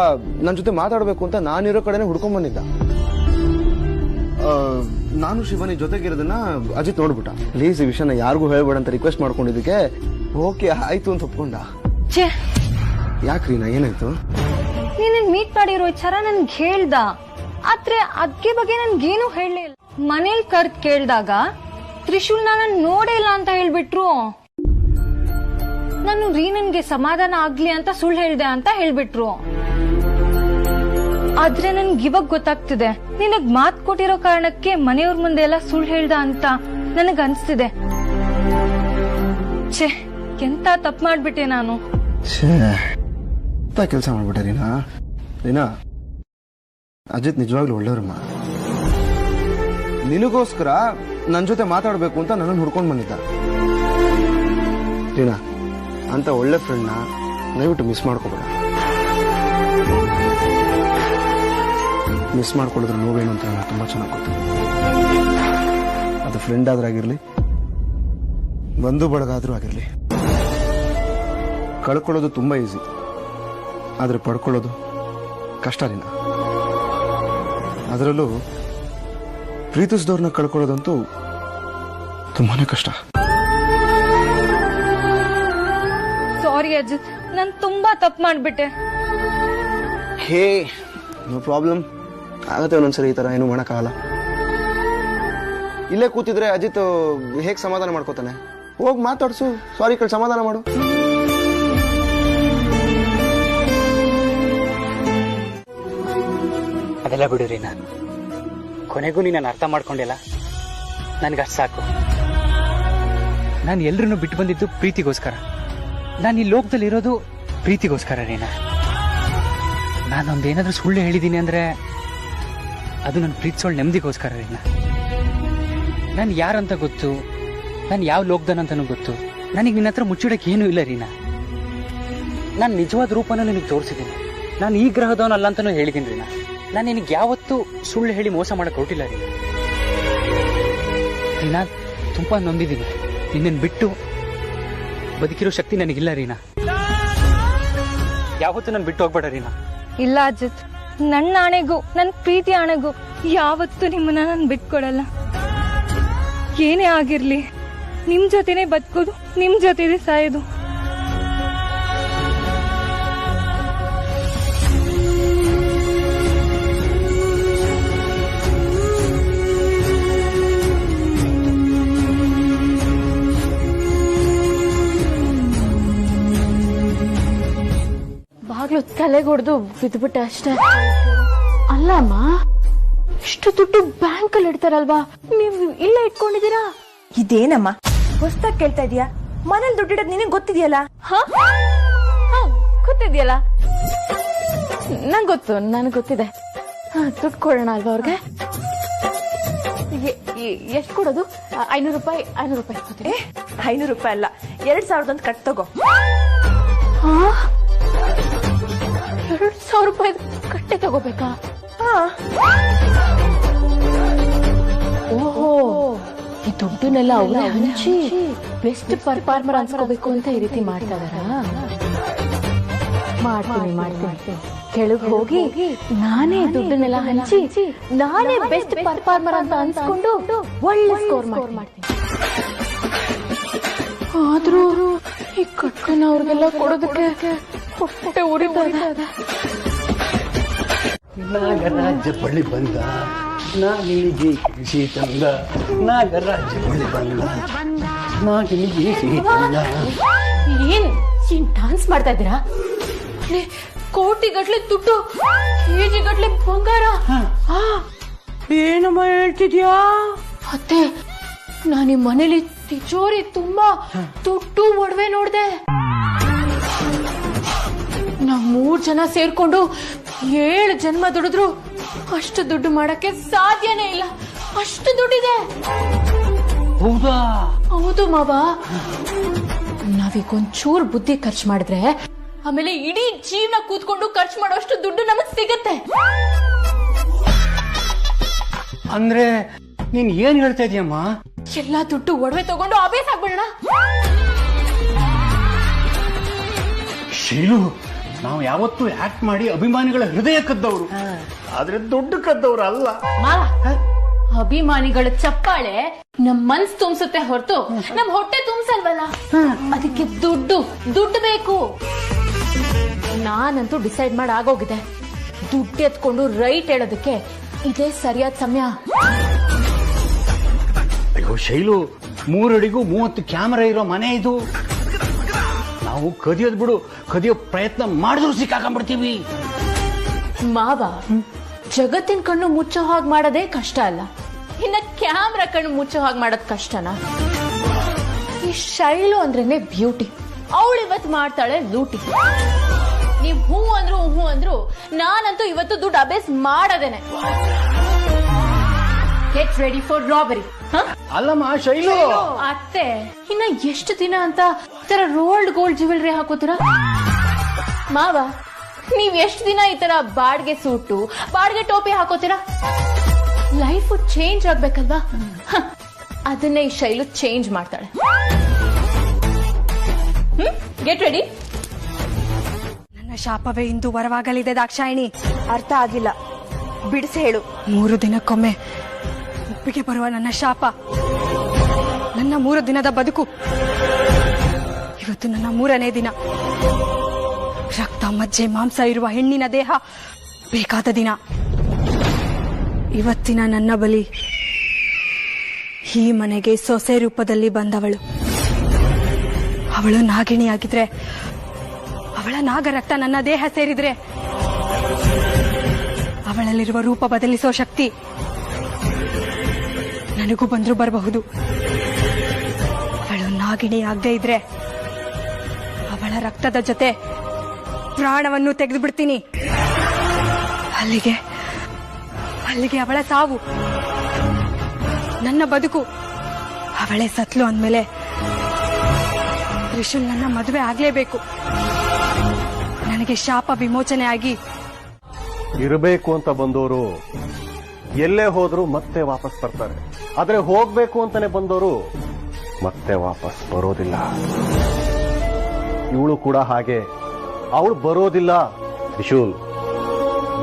ನನ್ನ ಜೊತೆ ಮಾತಾಡ್ಬೇಕು ಅಂತ ನಾನಿರೋ ಕಡೆನೆ ಹುಡ್ಕೊಂಡ್ ಬಂದಿದ್ದ. ನಾನು ಶಿವಾನಿ ಜೊತೆಗಿರೋದನ್ನ ಅಜಿತ್ ನೋಡ್ಬಿಟ್ಟ. ಪ್ಲೀಸ್ ಈ ವಿಷಯನ ಯಾರಿಗೂ ಹೇಳ್ಬೇಡ ಅಂತ ರಿಕ್ವೆಸ್ಟ್ ಮಾಡ್ಕೊಂಡಿದ್ದಕ್ಕೆ ಓಕೆ ಆಯ್ತು ಅಂತ ಒಪ್ಕೊಂಡ. ಯಾಕ್ರೀನಾ, ಏನಾಯ್ತು? ನೀನ್ ಮೀಟ್ ಮಾಡಿರೋ ವಿಚಾರ ನನ್ಗೆ ಹೇಳ್ದ, ಆದ್ರೆ ಅದ್ಕೆ ಬಗ್ಗೆ ನನ್ಗೇನು ಹೇಳಲಿಲ್ಲ. ಮನೇಲಿ ಕರ್ದ್ ಕೇಳ್ದಾಗ ತ್ರಿಶೂಲ್ ನಾನು ನೋಡೇ ಇಲ್ಲ ಅಂತ ಹೇಳ್ಬಿಟ್ರು. ನಾನು ರೀನನ್ಗೆ ಸಮಾಧಾನ ಆಗ್ಲಿ ಅಂತ ಸುಳ್ಳು ಹೇಳ್ದೆ ಅಂತ ಹೇಳ್ಬಿಟ್ರು. ಆದ್ರೆ ನನ್ಗೆ ಇವಾಗ ಗೊತ್ತಾಗ್ತಿದೆ, ನಿನಗ್ ಮಾತ್ ಕೊಟ್ಟಿರೋ ಕಾರಣಕ್ಕೆ ಮನೆಯವ್ರ ಮುಂದೆ ಎಲ್ಲ ಸುಳ್ಳು ಹೇಳ್ದ ಅಂತ ನನಗ್ ಅನ್ಸ್ತಿದೆ. ಛೇ, ಎಂತ ತಪ್ಪು ಮಾಡ್ಬಿಟ್ಟೆ ನಾನು. ಕೆಲಸ ಮಾಡ್ಬಿಟ್ಟೆ ರೀನಾ. ಅಜಿತ್ ನಿಜವಾಗ್ಲೂ ಒಳ್ಳೆಯವ್ರಮ್ಮ. ನಿನಗೋಸ್ಕರ ನನ್ನ ಜೊತೆ ಮಾತಾಡ್ಬೇಕು ಅಂತ ನನ್ನನ್ನು ಹುಡ್ಕೊಂಡ್ ಬಂದಿದ್ದ. ರೀನಾ, ಅಂತ ಒಳ್ಳೆ ಫ್ರೆಂಡ್ನ ದಯವಿಟ್ಟು ಮಿಸ್ ಮಾಡ್ಕೋಬೇಡ. ಮಿಸ್ ಮಾಡ್ಕೊಳ್ಳೋದ್ರ ನೋವೇನು ಅಂತ ನನಗೆ ತುಂಬಾ ಚೆನ್ನಾಗಿ ಗೊತ್ತು. ಅದು ಫ್ರೆಂಡ್ ಆದ್ರಾಗಿರ್ಲಿ, ಬಂಧು ಬಳಗಾದ್ರೂ ಆಗಿರ್ಲಿ. ಕಳ್ಕೊಳ್ಳೋದು ತುಂಬಾ ಈಸಿ, ಆದ್ರೆ ಪಡ್ಕೊಳ್ಳೋದು ಕಷ್ಟ ರೀನಾ. ಅದರಲ್ಲೂ ಪ್ರೀತಿಸಿದವ್ರನ್ನ ಕಳ್ಕೊಳ್ಳೋದಂತೂ ತುಂಬಾನೇ ಕಷ್ಟ. ಅಜಿತ್, ನಾನ್ ತುಂಬಾ ತಪ್ಪು ಮಾಡ್ಬಿಟ್ಟೆ. ಹೇ ನೋ ಪ್ರಾಬ್ಲಮ್, ಆಗತ್ತೆ ಒಂದೊಂದ್ಸರಿ ಈ ತರ ಏನು ಮಾಡಕ್ಕಾಗಲ್ಲ. ಇಲ್ಲೇ ಕೂತಿದ್ರೆ ಅಜಿತ್ ಹೇಗ್ ಸಮಾಧಾನ ಮಾಡ್ಕೋತಾನೆ? ಹೋಗ್ ಮಾತಾಡ್ಸು, ಸಾರಿ ಕೇಳಿ ಸಮಾಧಾನ ಮಾಡು. ಅದೆಲ್ಲ ಬಿಡು ರೀನಾ, ಕೊನೆಗೂ ನೀನು ಅರ್ಥ ಮಾಡ್ಕೊಂಡಿಲ್ಲ. ನನ್ಗಷ್ಟು ಸಾಕು. ನಾನು ಎಲ್ರನ್ನೂ ಬಿಟ್ಟು ಬಂದಿದ್ದು ಪ್ರೀತಿಗೋಸ್ಕರ. ನಾನು ಈ ಲೋಕದಲ್ಲಿ ಇರೋದು ಪ್ರೀತಿಗೋಸ್ಕರ ರೀನಾ. ನಾನೊಂದೇನಾದ್ರೂ ಸುಳ್ಳು ಹೇಳಿದ್ದೀನಿ ಅಂದ್ರೆ ಅದು ನನ್ನ ಪ್ರೀತಿಸೋಳು ನೆಮ್ಮದಿಗೋಸ್ಕರ ರೀನಾ. ನಾನು ಯಾರಂತ ಗೊತ್ತು, ನಾನು ಯಾವ ಲೋಕದನಂತನೂ ಗೊತ್ತು. ನನಗೆ ನಿನ್ನ ಹತ್ರ ಮುಚ್ಚಿಡಕ್ಕೆ ಏನೂ ಇಲ್ಲ ರೀನಾ. ನಾನು ನಿಜವಾದ ರೂಪನ ನಿನಗೆ ತೋರಿಸಿದ್ದೀನಿ. ನಾನು ಈ ಗ್ರಹದವನಲ್ಲ ಅಂತಲೂ ಹೇಳಿದ್ದೀನಿ ರೀನಾ. ನಾನು ನಿನಗೆ ಯಾವತ್ತೂ ಸುಳ್ಳು ಹೇಳಿ ಮೋಸ ಮಾಡಕ್ಕೆ ಹೊರಟಿಲ್ಲ ರೀನಾ. ರೀನಾ, ತುಂಬ ನೊಂದಿದ್ದೀನಿ. ನಿನ್ನನ್ನು ಬಿಟ್ಟು ಬದುಕಿರೋ ಶಕ್ತಿ ನನಗಿಲ್ಲ ರೀನಾ. ಯಾವತ್ತೂ ನಾನು ಬಿಟ್ಟು ಹೋಗ್ಬೇಡ ರೀನಾ. ಇಲ್ಲ ಅಜಿತ್, ನನ್ನ ಆಣೆಗೂ ನನ್ನ ಪ್ರೀತಿ ಆಣೆಗೂ ಯಾವತ್ತೂ ನಿಮ್ಮನ್ನ ನಾನು ಬಿಟ್ಕೊಡಲ್ಲ. ಏನೇ ಆಗಿರ್ಲಿ ನಿಮ್ ಜೊತೆನೆ ಬದುಕೋದು, ನಿಮ್ ಜೊತೆನೆ ಸಾಯೋದು. ಬಾಗ್ಲು ತಲೆಗೆ ಹೊಡೆದು ಬಿದ್ಬಿಟ್ಟೆ ಅಷ್ಟೇ. ಅಲ್ಲಮ್ಮ, ಇಷ್ಟು ದುಡ್ಡು ಬ್ಯಾಂಕ್ ಅಲ್ಲಿ ಇಡ್ತಾರಲ್ವಾ, ನೀವು ಇಲ್ಲ ಇಟ್ಕೊಂಡಿದ್ದೀರಾ? ಇದೇನಮ್ಮ ಹೊಸ್ದಾಗ್ ಕೇಳ್ತಾ ಇದೀಯಾ? ಮನೇಲಿ ದುಡ್ಡಿಡೋದ್ ನಿನಗೆ ಗೊತ್ತಿದೆಯಲ್ಲ? ಗೊತ್ತಿದೆಯಲ್ಲ, ನಂಗೆ ಗೊತ್ತು, ನನಗೆ ಗೊತ್ತಿದೆ. ದುಡ್ಡು ಕೊಡೋಣ ಅಲ್ವಾ ಅವ್ರಿಗೆ? ಎಷ್ಟು ಕೊಡೋದು? 500 ರೂಪಾಯಿ. 500 ರೂಪಾಯಿ. 500 ರೂಪಾಯಿ ಅಲ್ಲ, 2000 ಕಟ್ ತಗೋ. 2000 ರೂಪಾಯಿ ಕಟ್ಟೆ ತಗೋಬೇಕಾ? ಓಹೋ, ಈ ದುಡ್ಡನ್ನೆಲ್ಲ ಅವರೇ ಹಂಚಿ ಬೆಸ್ಟ್ ಪರ್ಫಾರ್ಮರ್ ಅನ್ಸ್ಕೋಬೇಕು ಅಂತ ಈ ರೀತಿ ಮಾಡ್ತಾ ಇದಾರ? ಮಾಡ್ತೀನಿ. ಕೆಳಗೆ ಹೋಗಿ ನಾನೇ ದುಡ್ಡನ್ನೆಲ್ಲ ಹಂಚಿ ನಾನೇ ಬೆಸ್ಟ್ ಪರ್ಫಾರ್ಮರ್ ಅಂತ ಅನ್ಸ್ಕೊಂಡು ಒಳ್ಳೆ ಸ್ಕೋರ್ ಮಾಡ್ತೀನಿ. ಆದ್ರೂ ಈ ಕಟ್ಟನ ಅವ್ರಿಗೆಲ್ಲ ಕೊಡೋದಕ್ಕೆ ಹೊಟ್ಟೆ ಉರಿತಾ ಇದೆ. ನಾಗರಾಜ ಬಳಿ ಬಂದ, ನಾಗಿನಿಗೆ ಸಿಹಿ ತಂದ. ನಾಗರಾಜ ಬಳಿ ಬಂದ, ನಾಗಿನಿಗೆ ಸಿಹಿ ತಂದ. ಏನ್ ಡಾನ್ಸ್ ಮಾಡ್ತಾ ಇದ್ದೀರಾ? ಕೋಟಿ ಗಟ್ಲೆ ದುಡ್ಡು, ಕೆಜಿ ಗಟ್ಲೆ ಬಂಗಾರ. ಏನಮ್ಮ ಹೇಳ್ತಿದ್ಯಾ? ಅತ್ತೆ, ನಾನು ಈ ಮನೇಲಿ ತಿಜೋರಿ ತುಂಬಾ ದುಡ್ಡು ಒಡವೆ ನೋಡ್ದೆ. ನಾವ್ 3 ಜನ ಸೇರ್ಕೊಂಡು 7 ಜನ್ಮ ದುಡಿದ್ರು ಅಷ್ಟು ದುಡ್ಡು ಮಾಡಕ್ಕೆ ಸಾಧ್ಯನೇ ಇಲ್ಲ. ಅಷ್ಟು ದುಡ್ಡಿದೆ. ಹೌದಾ? ಹೌದು ಮಾವ. ನಾವೀಗೊಂಚೂರು ಬುದ್ಧಿ ಖರ್ಚು ಮಾಡಿದ್ರೆ ಆಮೇಲೆ ಇಡೀ ಜೀವನ ಕೂತ್ಕೊಂಡು ಖರ್ಚು ಮಾಡೋಷ್ಟು ದುಡ್ಡು ನಮಗ್ ಸಿಗತ್ತೆ. ಅಂದ್ರೆ ನೀನ್ ಏನ್ ಹೇಳ್ತಾ ಇದೀಯಮ್ಮ? ಎಲ್ಲಾ ದುಡ್ಡು ಒಡವೆ ತಗೊಂಡು ಅಭ್ಯಾಸ ಆಗ್ಬಿಡೋಣ. ಶೀಲು, ನಾವು ಯಾವತ್ತೂ ಆಕ್ಟ್ ಮಾಡಿ ಅಭಿಮಾನಿಗಳ ಹೃದಯ ಕದ್ದವರು, ಆದ್ರೆ ದುಡ್ಡು ಕದ್ದವರು ಅಲ್ಲ. ಅಭಿಮಾನಿಗಳ ಚಪ್ಪಾಳೆ ನಮ್ ಮನ್ಸ್ ತುಂಬಿಸುತ್ತೆ ಹೊರತು ನಮ್ ಹೊಟ್ಟೆ ತುಂಬಿಸಲ್ವಲ್ಲ. ಅದಕ್ಕೆ ದುಡ್ಡು ಬೇಕು. ನಾನಂತೂ ಡಿಸೈಡ್ ಮಾಡಿ ಆಗೋಗಿದೆ, ದುಡ್ಡು ಎತ್ಕೊಂಡು ರೈಟ್ ಹೇಳೋದಕ್ಕೆ ಇದೇ ಸರಿಯಾದ ಸಮಯ. ಅಯ್ಯೋ ಶೈಲು, 3 ಅಡಿಗೂ 30 ಕ್ಯಾಮೆರಾ ಇರೋ ಮನೆ ಇದು. ನಾವು ಕದಿಯೋದ್ ಬಿಡು, ಕದಿಯೋ ಪ್ರಯತ್ನ ಮಾಡಿದ್ರು ಸಿಕ್ಕಾಕೊಂಡ್ಬಿಡ್ತೀವಿ. ಮಾವ, ಜಗತ್ತಿನ ಕಣ್ಣು ಮುಚ್ಚೋ ಹಾಗೆ ಮಾಡೋದೇ ಕಷ್ಟ ಅಲ್ಲ, ಇನ್ನ ಕ್ಯಾಮ್ರಾ ಕಣ್ಣು ಮುಚ್ಚೋ ಹಾಗೆ ಮಾಡೋದ್ ಕಷ್ಟನಾ? ಈ ಶೈಲು ಅಂದ್ರೇನೆ ಬ್ಯೂಟಿ. ಅವಳು ಇವತ್ತು ಮಾಡ್ತಾಳೆ ಲೂಟಿ. ನೀವ್ ಹೂ ಅಂದ್ರು ನಾನಂತೂ ಇವತ್ತು ದುಡ್ಡು ಅಭ್ಯಾಸ ಮಾಡೋದೇನೆ. Get ready for robbery. ಅಲ್ಲಮ್ಮ ಶೈಲು, ಅತ್ತೆ, ಇನ್ನ ಎಷ್ಟು ದಿನ ಅಂತ ಈ ತರ ರೋಲ್ಡ್ ಗೋಲ್ಡ್ ಜ್ಯುವೆಲ್ರಿ ಹಾಕೋತೀರಾ? ಮಾವ, ನೀವ್ ಎಷ್ಟು ದಿನ ಈ ತರ ಬಾಡ್ಗೆ ಸೂಟು, ಬಾಡ್ಗೆ ಟೋಪಿ ಹಾಕೋತೀರಾ? Life change ಆಗ್ಬೇಕಲ್ವಾ? ಅದನ್ನೇ ಈ ಶೈಲು ಚೇಂಜ್ ಮಾಡ್ತಾಳೆ. Get ready. ನನ್ನ ಶಾಪವೇ ಇಂದು ವರವಾಗಲಿದೆ ದಾಕ್ಷಾಯಿಣಿ. ಅರ್ಥ ಆಗಿಲ್ಲ, ಬಿಡಿಸಿ ಹೇಳು. 3 ದಿನಕ್ಕೊಮ್ಮೆ ಒಪ್ಪಿಗೆ ಬರುವ ನನ್ನ ಶಾಪ, ನನ್ನ 3 ದಿನದ ಬದುಕು ಇವತ್ತು ನನ್ನ 3ನೇ ದಿನ. ರಕ್ತ ಮಜ್ಜೆ ಮಾಂಸ ಇರುವ ಹೆಣ್ಣಿನ ದೇಹ ಬೇಕಾದ ದಿನ. ಇವತ್ತಿನ ನನ್ನ ಬಲಿ ಈ ಮನೆಗೆ ಸೊಸೆ ರೂಪದಲ್ಲಿ ಬಂದವಳು. ಅವಳು ನಾಗಿಣಿಯಾಗಿದ್ರೆ, ಅವಳ ನಾಗ ರಕ್ತ ನನ್ನ ದೇಹ ಸೇರಿದ್ರೆ ಅವಳಲ್ಲಿರುವ ರೂಪ ಬದಲಿಸೋ ಶಕ್ತಿ ನನಗೂ ಬಂದ್ರೂ ಬರಬಹುದು. ಅವಳು ನಾಗಿಣಿ ಆಗದೆ ಇದ್ರೆ ಅವಳ ರಕ್ತದ ಜೊತೆ ಪ್ರಾಣವನ್ನು ತೆಗೆದು ಬಿಡ್ತೀನಿ. ಅಲ್ಲಿಗೆ ಅವಳ ಸಾವು, ನನ್ನ ಬದುಕು. ಅವಳೇ ಸತ್ಲು ಅಂದ್ಮೇಲೆ ತ್ರಿಶೂಲ್ ನನ್ನ ಮದುವೆ ಆಗ್ಲೇಬೇಕು. ನನಗೆ ಶಾಪ ವಿಮೋಚನೆ ಆಗಿ ಇರಬೇಕು ಅಂತ ಬಂದವರು ಎಲ್ಲೇ ಹೋದ್ರು ಮತ್ತೆ ವಾಪಸ್ ಬರ್ತಾರೆ. ಆದ್ರೆ ಹೋಗ್ಬೇಕು ಅಂತಾನೆ ಬಂದವರು ಮತ್ತೆ ವಾಪಸ್ ಬರೋದಿಲ್ಲ. ಇವಳು ಕೂಡ ಹಾಗೆ, ಅವಳು ಬರೋದಿಲ್ಲ. ತ್ರಿಶೂಲ್,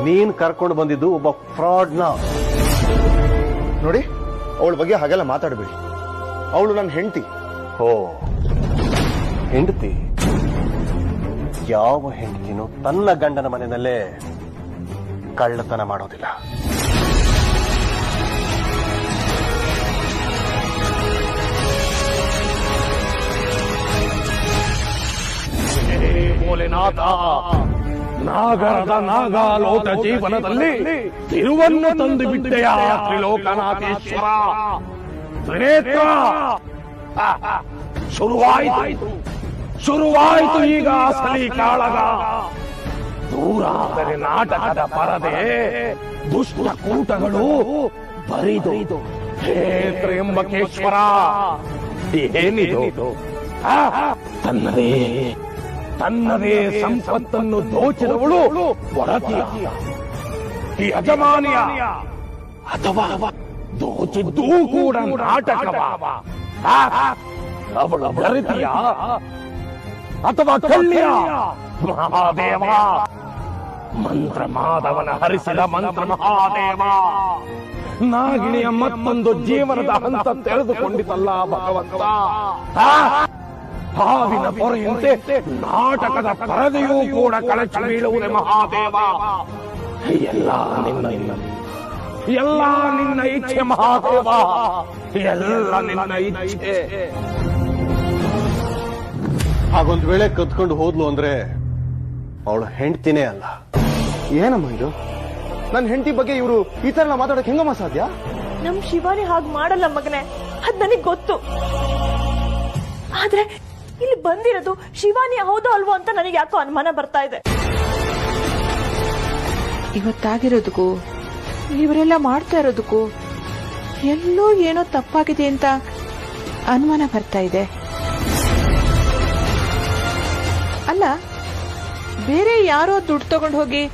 ನೀನ್ ಕರ್ಕೊಂಡು ಬಂದಿದ್ದು ಒಬ್ಬ ಫ್ರಾಡ್ನ. ನೋಡಿ, ಅವಳ ಬಗ್ಗೆ ಹಾಗೆಲ್ಲ ಮಾತಾಡಬೇಡಿ. ಅವಳು ನನ್ನ ಹೆಂಡತಿ. ಓ, ಹೆಂಡತಿ? ಯಾವ ಹೆಂಡತಿನೂ ತನ್ನ ಗಂಡನ ಮನೆಯಲ್ಲೇ ಕಳ್ಳತನ ಮಾಡೋದಿಲ್ಲ. ಭೋಲೆನಾಥ, ನಾಗರದ ನಾಗಾಲೋಕ ಜೀವನದಲ್ಲಿ ತಿರುವನ್ನು ತಂದು ಬಿಟ್ಟೆಯ ತ್ರಿಲೋಕನಾಥೇಶ್ವರ. ತ್ರಿನೇತ್ರ, ಶುರುವಾಯಿತು ಈಗ ಅಸಲಿ ಕಾಳಗ. ದೂರಾದರೆ ನಾಟಕದ ಪರದೆ, ದುಷ್ಟ ಕೂಟಗಳು ಬರಿದು. ಹೇ ತ್ರ್ಯಂಬಕೇಶ್ವರ, ಏನಿದು? ತನ್ನದೇ ಸಂಪತ್ತನ್ನು ದೋಚಿದವಳು ಒಡತಿಯ, ಈ ಯಜಮಾನಿಯ, ಅಥವಾ ದೋಚಿದ್ದೂ ಕೂಡ ನಾಟಕವ? ಅವಳ ಬರಿತಿಯ ಅಥವಾ ಕಳ್ಳಿಯ? ಮಹಾದೇವ, ಮಂತ್ರ ಮಾಧವನ ಹರಿಸಿದ ಮಂತ್ರ ಮಹಾದೇವ, ನಾಗಿಣಿಯ ಮತ್ತೊಂದು ಜೀವನದ ಹಂತ ತೆರೆದುಕೊಂಡಿತಲ್ಲ ಭಗವಂತ. ಹಾವಿನ ಪೊರೆಯಂತೆ ನಾಟಕದ ಪರದೆಯೂ ಕೂಡ ಕಳಚಿ ಬೀಳುವುದೇ ಮಹಾದೇವ. ಎಲ್ಲ ನಿನ್ನ ಇಚ್ಛೆ ಮಹಾದೇವ, ಎಲ್ಲ ನಿನ್ನ ಇಚ್ಛೆ. ಹಾಗೊಂದ್ ವೇಳೆ ಕತ್ಕೊಂಡು ಹೋದ್ಲು ಅಂದ್ರೆ ಅವಳು ಹೆಂಡ್ತಿನೇ ಅಲ್ಲ. ಏನಮ್ಮ ಇದು? ನನ್ನ ಹೆಂಡತಿ ಬಗ್ಗೆ ಇವರು ಈ ತರ ಮಾತಾಡೋಕೆ ಹೆಂಗಮ್ಮ ಸಾಧ್ಯ? ನಮ್ ಶಿವಾನಿ ಹಾಗೆ ಮಾಡಲ್ಲ ಮಗನೇ, ಅದ್ ನನಗ್ ಗೊತ್ತು. ಆದ್ರೆ ಇಲ್ಲಿ ಬಂದಿರೋದು ಶಿವಾನಿ ಹೌದೋ ಅಲ್ವೋ ಅಂತ ನನಗೆ ಯಾಕೋ ಅನುಮಾನ ಬರ್ತಾ ಇದೆ. ಇವತ್ತಾಗಿರೋದಕ್ಕೂ ಇವರೆಲ್ಲ ಮಾಡ್ತಾ ಇರೋದಕ್ಕೂ ಎಲ್ಲೋ ಏನೋ ತಪ್ಪಾಗಿದೆ ಅಂತ ಅನುಮಾನ ಬರ್ತಾ ಇದೆ. ಅಲ್ಲ, ಬೇರೆ ಯಾರೋ ದುಡ್ಡು ತಗೊಂಡು ಹೋಗಿ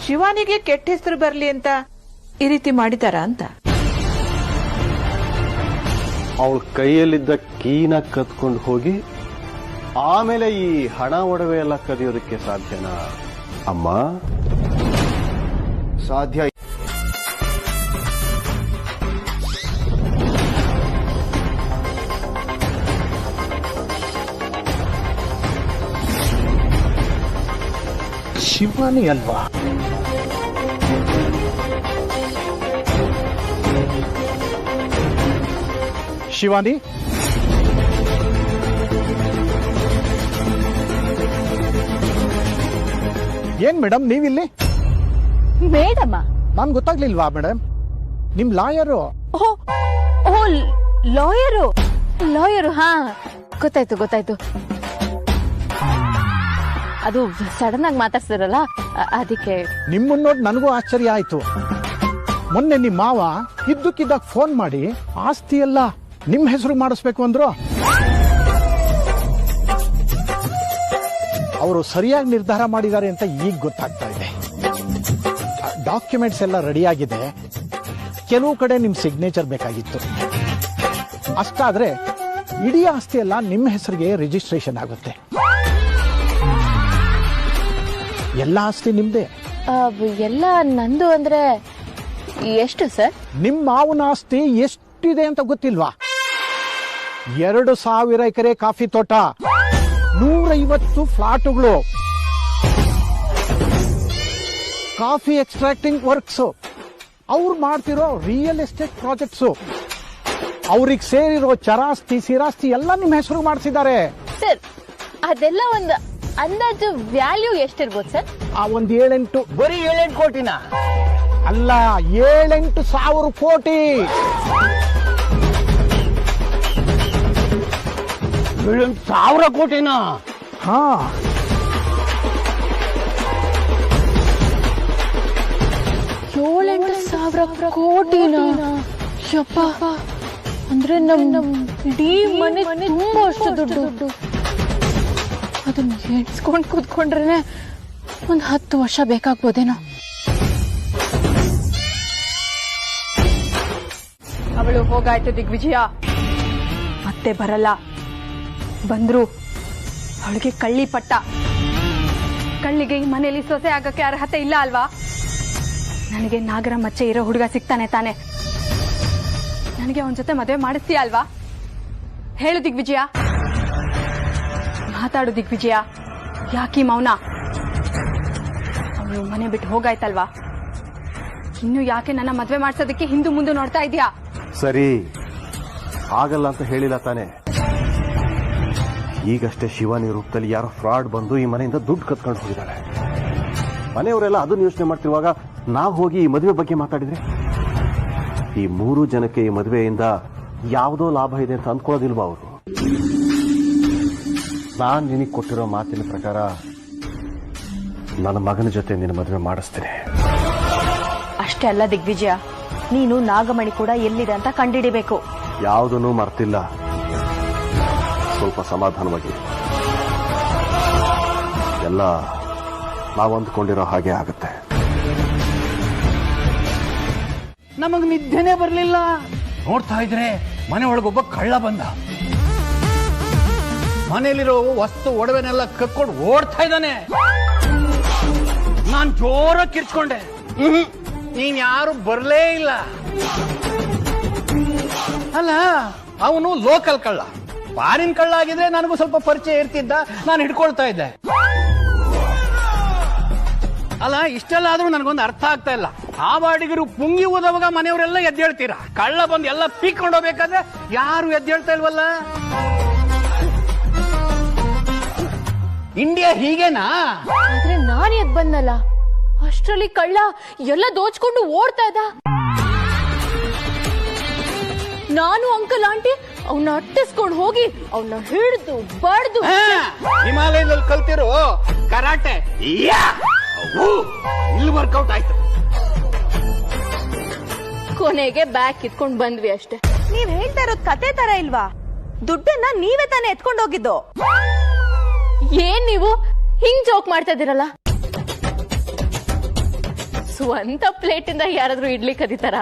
ಶಿವಾನಿಗೆ ಕೆಟ್ಟ ಹೆಸರು ಬರಲಿ ಅಂತ ಈ ರೀತಿ ಮಾಡಿದಾರ ಅಂತ. ಅವಳ ಕೈಯಲ್ಲಿದ್ದ ಕೀನ ಕತ್ಕೊಂಡು ಹೋಗಿ ಆಮೇಲೆ ಈ ಹಣ ಒಡವೆ ಎಲ್ಲ ಕದಿಯೋದಕ್ಕೆ ಸಾಧ್ಯನಾ ಅಮ್ಮ? ಸಾಧ್ಯ. ಶಿವಾನಿ ಅಲ್ವಾ? ಶಿವಾನಿ, ಏನ್ ಮೇಡಮ್ ನೀವಿಲ್ಲಿ? ಮೇಡಮ್? ನಾನ್ ಗೊತ್ತಾಗ್ಲಿಲ್ವಾ ಮೇಡಮ್? ನಿಮ್ ಲಾಯರು? ಲಾಯರು, ಹಾ ಗೊತ್ತಾಯ್ತು. ಅದು ಸಡನ್ ಆಗಿ ಮಾತಾಡ್ತಿರಲ್ಲ, ಅದಕ್ಕೆ. ನಿಮ್ಮನ್ನ ನೋಡಿ ನನಗೂ ಆಶ್ಚರ್ಯ ಆಯ್ತು. ಮೊನ್ನೆ ನಿಮ್ ಮಾವ ಇದ್ದಕ್ಕಿದ್ದಾಗ ಫೋನ್ ಮಾಡಿ ಆಸ್ತಿ ಎಲ್ಲ ನಿಮ್ ಹೆಸರು ಮಾಡಿಸ್ಬೇಕು ಅಂದ್ರು. ಅವರು ಸರಿಯಾಗಿ ನಿರ್ಧಾರ ಮಾಡಿದ್ದಾರೆ ಅಂತ ಈಗ ಗೊತ್ತಾಗ್ತಾ ಇದೆ. ಡಾಕ್ಯುಮೆಂಟ್ಸ್ ಎಲ್ಲ ರೆಡಿಯಾಗಿದೆ. ಕೆಲವು ಕಡೆ ನಿಮ್ ಸಿಗ್ನೇಚರ್ ಬೇಕಾಗಿತ್ತು. ಅಷ್ಟಾದ್ರೆ ಇಡೀ ಆಸ್ತಿ ಎಲ್ಲ ನಿಮ್ಮ ಹೆಸರಿಗೆ ರಿಜಿಸ್ಟ್ರೇಷನ್ ಆಗುತ್ತೆ. ಎಲ್ಲ ಆಸ್ತಿ ನಿಮ್ದೇ. ಎಲ್ಲ ನಂದು ಅಂದ್ರೆ ಎಷ್ಟು ಸರ್? ನಿಮ್ಮ ಮಾವನ ಆಸ್ತಿ ಎಷ್ಟಿದೆ ಅಂತ ಗೊತ್ತಿಲ್ವಾ? 2,000 ಎಕರೆ ಕಾಫಿ ತೋಟ, 150 ಫ್ಲಾಟುಗಳು, ಕಾಫಿ ಎಕ್ಸ್ಟ್ರಾಕ್ಟಿಂಗ್ ವರ್ಕ್ಸ್, ಅವ್ರು ಮಾಡ್ತಿರೋ ರಿಯಲ್ ಎಸ್ಟೇಟ್ ಪ್ರಾಜೆಕ್ಟ್ಸ್, ಅವ್ರಿಗೆ ಸೇರಿರೋ ಚರಾಸ್ತಿ ಸಿರಾಸ್ತಿ ಎಲ್ಲ ನಿಮ್ಮ ಹೆಸರು ಮಾಡಿಸಿದ್ದಾರೆ. ಸರ್ ಅದೆಲ್ಲ ಒಂದು ಅಂದಾಜು ವ್ಯಾಲ್ಯೂ ಎಷ್ಟಿರ್ಬೋದು ಸರ್? ಒಂದು 7-8, ಬರೀ 7-8 ಕೋಟಿನ ಅಲ್ಲ 7-8 ಸಾವಿರ ಕೋಟಿ. 7,000 ಕೋಟಿನ? ಹಾ, $7,000 ಕೋಟಿನ? ಯಪ್ಪ, ಅಂದ್ರೆ ನಮ್ ಇಡೀ ಮನೆ ತುಂಬಾ ಅಷ್ಟು ದುಡ್ಡು. ಅದನ್ನ ಎಣ್ಸ್ಕೊಂಡ್ ಕೂತ್ಕೊಂಡ್ರೆ ಒಂದ್ 10 ವರ್ಷ ಬೇಕಾಗ್ಬೋದೇನೋ. ಅವಳು ಹೋಗಾಯ್ತು ದಿಗ್ವಿಜಯ, ಮತ್ತೆ ಬರಲ್ಲ. ಬಂದ್ರು ಅವಳಿಗೆ ಕಳ್ಳಿ ಪಟ್ಟ. ಕಳ್ಳಿಗೆ ಈ ಮನೆಯಲ್ಲಿ ಸೊಸೆ ಆಗಕ್ಕೆ ಅರ್ಹತೆ ಇಲ್ಲ ಅಲ್ವಾ? ನನಗೆ ನಾಗರ ಮಚ್ಚೆ ಇರೋ ಹುಡುಗ ಸಿಗ್ತಾನೆ ತಾನೆ, ನನಗೆ ಅವನ ಜೊತೆ ಮದುವೆ ಮಾಡಿಸ್ತೀಯ ಅಲ್ವಾ? ಹೇಳು ದಿಗ್ವಿಜಯ, ಮಾತಾಡು ದಿಗ್ವಿಜಯ, ಯಾಕಿ ಮೌನ? ಅವಳು ಮನೆ ಬಿಟ್ಟು ಹೋಗಾಯ್ತಲ್ವಾ, ಇನ್ನು ಯಾಕೆ ನನ್ನ ಮದುವೆ ಮಾಡ್ಸೋದಕ್ಕೆ ಹಿಂದು ಮುಂದೆ ನೋಡ್ತಾ ಇದೀಯಾ? ಸರಿ, ಆಗಲ್ಲ ಅಂತ ಹೇಳಿಲ್ಲ ತಾನೆ. ಈಗಷ್ಟೇ ಶಿವಾನಿ ರೂಪದಲ್ಲಿ ಯಾರೋ ಫ್ರಾಡ್ ಬಂದು ಈ ಮನೆಯಿಂದ ದುಡ್ಡು ಕತ್ಕೊಂಡು ಹೋಗಿದ್ದಾಳೆ. ಮನೆಯವರೆಲ್ಲ ಅದನ್ನ ಯೋಚನೆ ಮಾಡ್ತಿರುವಾಗ ನಾವು ಹೋಗಿ ಈ ಮದುವೆ ಬಗ್ಗೆ ಮಾತಾಡಿದ್ರೆ ಈ 3 ಜನಕ್ಕೆ ಈ ಮದುವೆಯಿಂದ ಯಾವುದೋ ಲಾಭ ಇದೆ ಅಂತ ಅಂದ್ಕೊಳ್ಳೋದಿಲ್ವಾ ಅವರು? ನಾನು ನಿನಗೆ ಕೊಟ್ಟಿರೋ ಮಾತಿನ ಪ್ರಕಾರ ನನ್ನ ಮಗನ ಜೊತೆ ನಿನ್ನ ಮದುವೆ ಮಾಡಿಸ್ತೇನೆ. ಅಷ್ಟೇ ಅಲ್ಲ ದಿಗ್ವಿಜಯ, ನೀನು ನಾಗಮಣಿ ಕೂಡ ಎಲ್ಲಿದೆ ಅಂತ ಕಂಡಿಡಿಬೇಕು. ಯಾವುದನ್ನೂ ಮರ್ತಿಲ್ಲ, ಸ್ವಲ್ಪ ಸಮಾಧಾನವಾಗಿ. ಎಲ್ಲ ನಾವು ಅಂದ್ಕೊಂಡಿರೋ ಹಾಗೆ ಆಗುತ್ತೆ. ನಮಗ್ ನಿದ್ದೆನೆ ಬರ್ಲಿಲ್ಲ. ನೋಡ್ತಾ ಇದ್ರೆ ಮನೆ ಒಳಗೊಬ್ಬ ಕಳ್ಳ ಬಂದ. ಮನೆಯಲ್ಲಿರೋ ವಸ್ತು ಒಡವೆನೆಲ್ಲ ಕಕ್ಕೊಂಡು ಓಡ್ತಾ ಇದ್ದಾನೆ. ನಾನ್ ಜೋರಾಗಿ ಕಿರ್ಚ್ಕೊಂಡೆ, ನೀನ್ ಯಾರು ಬರ್ಲೇ ಇಲ್ಲ. ಅಲ್ಲ, ಅವನು ಲೋಕಲ್ ಕಳ್ಳ. ಫಾರಿನ್ ಕಳ್ಳ ಆಗಿದ್ರೆ ನನಗೂ ಸ್ವಲ್ಪ ಪರಿಚಯ ಇರ್ತಿದ್ದ, ನಾನು ಹಿಡ್ಕೊಳ್ತಾ ಇದ್ದೆ. ಅಲ್ಲ, ಇಷ್ಟೆಲ್ಲ ಆದ್ರೂ ನನಗೊಂದು ಅರ್ಥ ಆಗ್ತಾ ಇಲ್ಲ. ಆ ಬಾಡಿಗರು ಪುಂಗಿ ಊದವಾಗ ಮನೆಯವರೆಲ್ಲ ಎದ್ದೇಳ್ತೀರಾ, ಕಳ್ಳ ಬಂದು ಎಲ್ಲ ಪೀಕೊಂಡು ಹೋಗ್ಬೇಕಾದ್ರೆ ಯಾರು ಎದ್ದೇಳ್ತಾ ಇಲ್ವಲ್ಲ? ಇಂಡಿಯಾ ಹೀಗೇನಾ? ಆದ್ರೆ ನಾನ್ ಎದ್ ಬಂದಲ್ಲ, ಅಷ್ಟ್ರಲ್ಲಿ ಕಳ್ಳ ಎಲ್ಲ ದೋಚ್ಕೊಂಡು ಓಡ್ತಾ ಇದ್ದ. ನಾನು ಅಂಕಲ್ ಆಂಟಿ ಅವನ್ನ ಅಟ್ಟಿಸ್ಕೊಂಡು ಹೋಗಿ ಅವನ್ನ ಹಿಡಿದು ಬಡ್ದು. ಹಿಮಾಲಯದಲ್ಲಿ ಕಲ್ತಿರೋ ಕರಾಟೆ ಇಲ್ಲಿ ವರ್ಕೌಟ್ ಆಯ್ತು. ಕೊನೆಗೆ ಬ್ಯಾಗ್ ಕಿತ್ಕೊಂಡ್ ಬಂದ್ವಿ ಅಷ್ಟೇ. ನೀವ್ ಹೇಳ್ತಾ ಇರೋದ್ ಕತೆ ತರ ಇಲ್ವಾ? ದುಡ್ಡನ್ನ ನೀವೇ ತಾನೇ ಎತ್ಕೊಂಡು ಹೋಗಿದ್ದು. ಏನ್ ನೀವು ಹಿಂಗ್ ಜೋಕ್ ಮಾಡ್ತಾ ಇದೀರಲ್ಲ? ಸ್ವಂತ ಪ್ಲೇಟ್ ಇಂದ ಯಾರಾದ್ರೂ ಇಡ್ಲಿ ಕದೀತಾರ?